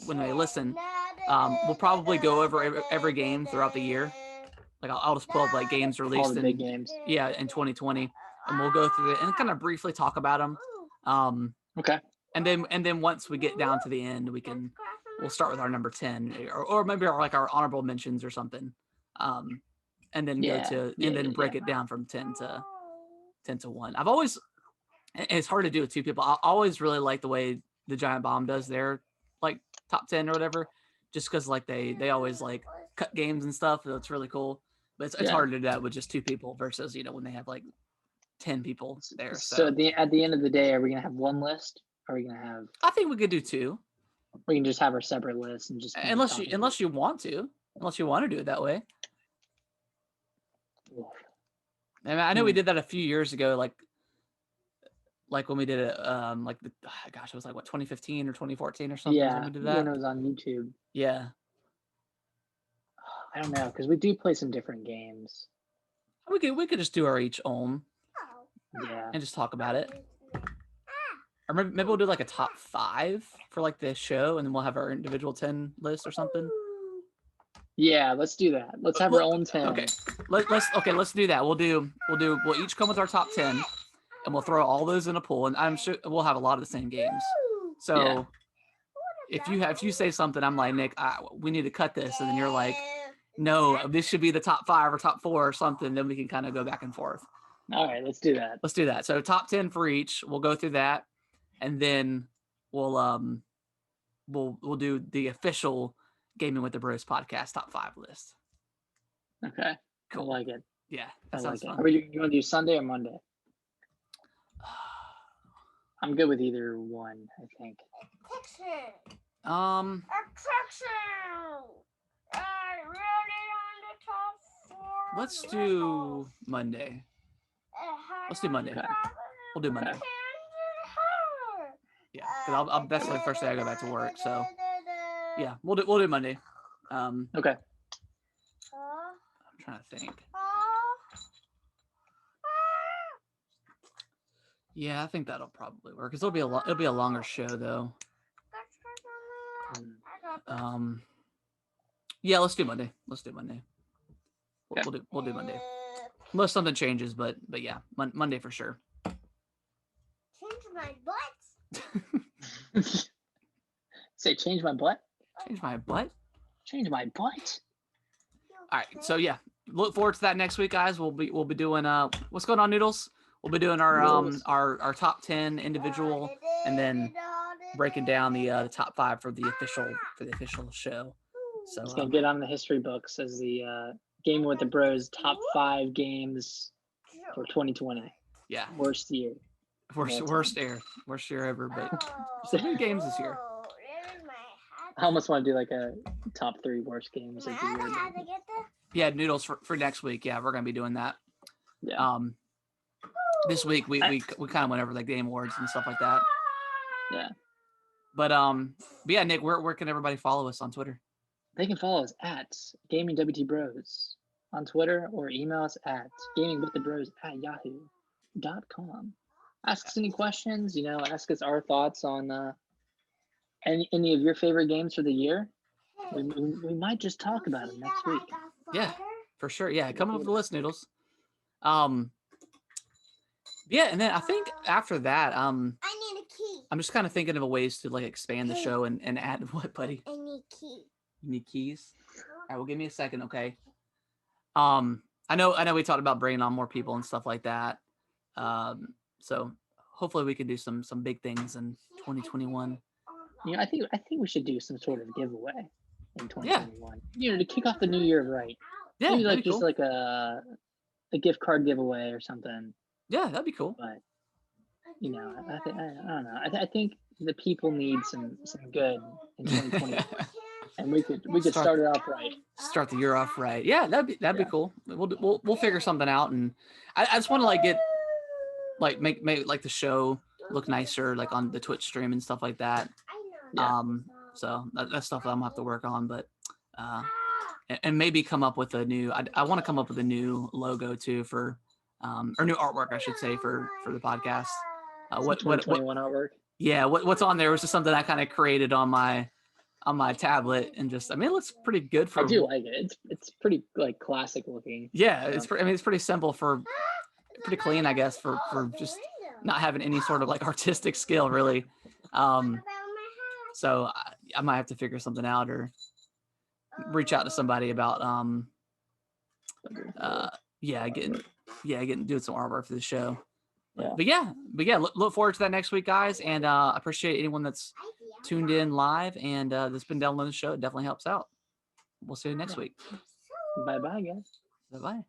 when they listen. We'll probably go over every game throughout the year. Like I'll just pull up like games released all the big games. Yeah, in 2020, and we'll go through it and kind of briefly talk about them. Okay. And then once we get down to the end, we'll start with our number 10 or maybe our honorable mentions or something. And then break it down from 10 to 1. It's hard to do with two people. I always really like the way the Giant Bomb does their like top 10 or whatever, just because like they always like cut games and stuff. So it's really cool. But it's hard to do that with just two people versus when they have like 10 people there. So at the end of the day, are we gonna have one list? Are we gonna have? I think we could do two. We can just have our separate lists and just unless you want to do it that way. I mean, I know we did that a few years ago, like when we did it, it was like what 2015 or 2014 or something. Yeah, when we did that. When it was on YouTube. Yeah. I don't know, because we do play some different games. We could just do our each own. Yeah. And just talk about it. Or maybe we'll do like a top 5 for like this show, and then we'll have our individual 10 list or something. Yeah, let's do that. Let's have our own 10. Okay. Let's do that. We'll each come with our top 10, and we'll throw all those in a pool, and I'm sure we'll have a lot of the same games. So if you say something, I'm like, Nick, we need to cut this, and then you're like, no, this should be the top 5 or top 4 or something. Then we can kind of go back and forth. All right, let's do that. Let's do that. So top 10 for each. We'll go through that, and then we'll do the official Gaming with the Bros podcast top 5 list. Okay, cool. I like it. Yeah, that sounds fun. You want to do Sunday or Monday? I'm good with either one, I think. Let's do Monday. Okay. We'll do Monday. Yeah, because that's like the first day I go back to work. So yeah, we'll do Monday. Okay. I'm trying to think. Yeah, I think that'll probably work. Cause it'll be a longer show though. Yeah, let's do Monday. We'll do Monday. Unless something changes, but yeah, Monday for sure. Change my butt. Say change my butt? Change my butt? Change my butt. All right, so yeah, look forward to that next week, guys. We'll be doing what's going on, Noodles? We'll be doing our top 10 individual, and then breaking down the top 5 for the official show. So it's gonna get on the history books as the Gaming with the Bros top 5 games for 2020. Yeah, worst year. Worst year ever, but some good games this year. I almost want to do like a top 3 worst games of the year. Yeah, Noodles for next week. Yeah, we're gonna be doing that. Yeah. This week we kind of went over like Game Awards and stuff like that. Yeah. But yeah, Nick, where can everybody follow us on Twitter? They can follow us at GamingWTBros on Twitter or email us at gamingwiththebros@yahoo.com. Ask us any questions, ask us our thoughts on any of your favorite games for the year. We might just talk about them next week. Yeah, for sure. Yeah, come up with the list, Noodles. Yeah, and then I think after that, I need a key. I'm just kind of thinking of ways to like expand the show and add what, buddy? I need key. You need keys? All right, well, give me a second, okay? I know we talked about bringing on more people and stuff like that. So hopefully we can do some big things in 2021. I think we should do some sort of giveaway in 2021. To kick off the new year right. Yeah, maybe like just cool. like a gift card giveaway or something. Yeah, that'd be cool. But I don't know. I think the people need some good in 2021. And we could start it off right. Start the year off right. Yeah, that'd be cool. We'll figure something out, and I just want to like get like make like the show look nicer, like on the Twitch stream and stuff like that. Yeah. So that's stuff that I'm gonna have to work on, but and maybe come up with a new. I want to come up with a new logo too for or new artwork, I should say, for the podcast. What 2021 artwork? Yeah, what's on there was just something I kind of created on my tablet, and just it looks pretty good for. I do like it. It's pretty like classic looking. Yeah, it's pretty simple for pretty clean, I guess, for just not having any sort of like artistic skill really. So I might have to figure something out or reach out to somebody about doing some artwork for the show. Yeah. But yeah, look forward to that next week, guys, and I appreciate anyone that's tuned in live and that's been downloading the show. It definitely helps out. We'll see you next week. Bye guys. Bye.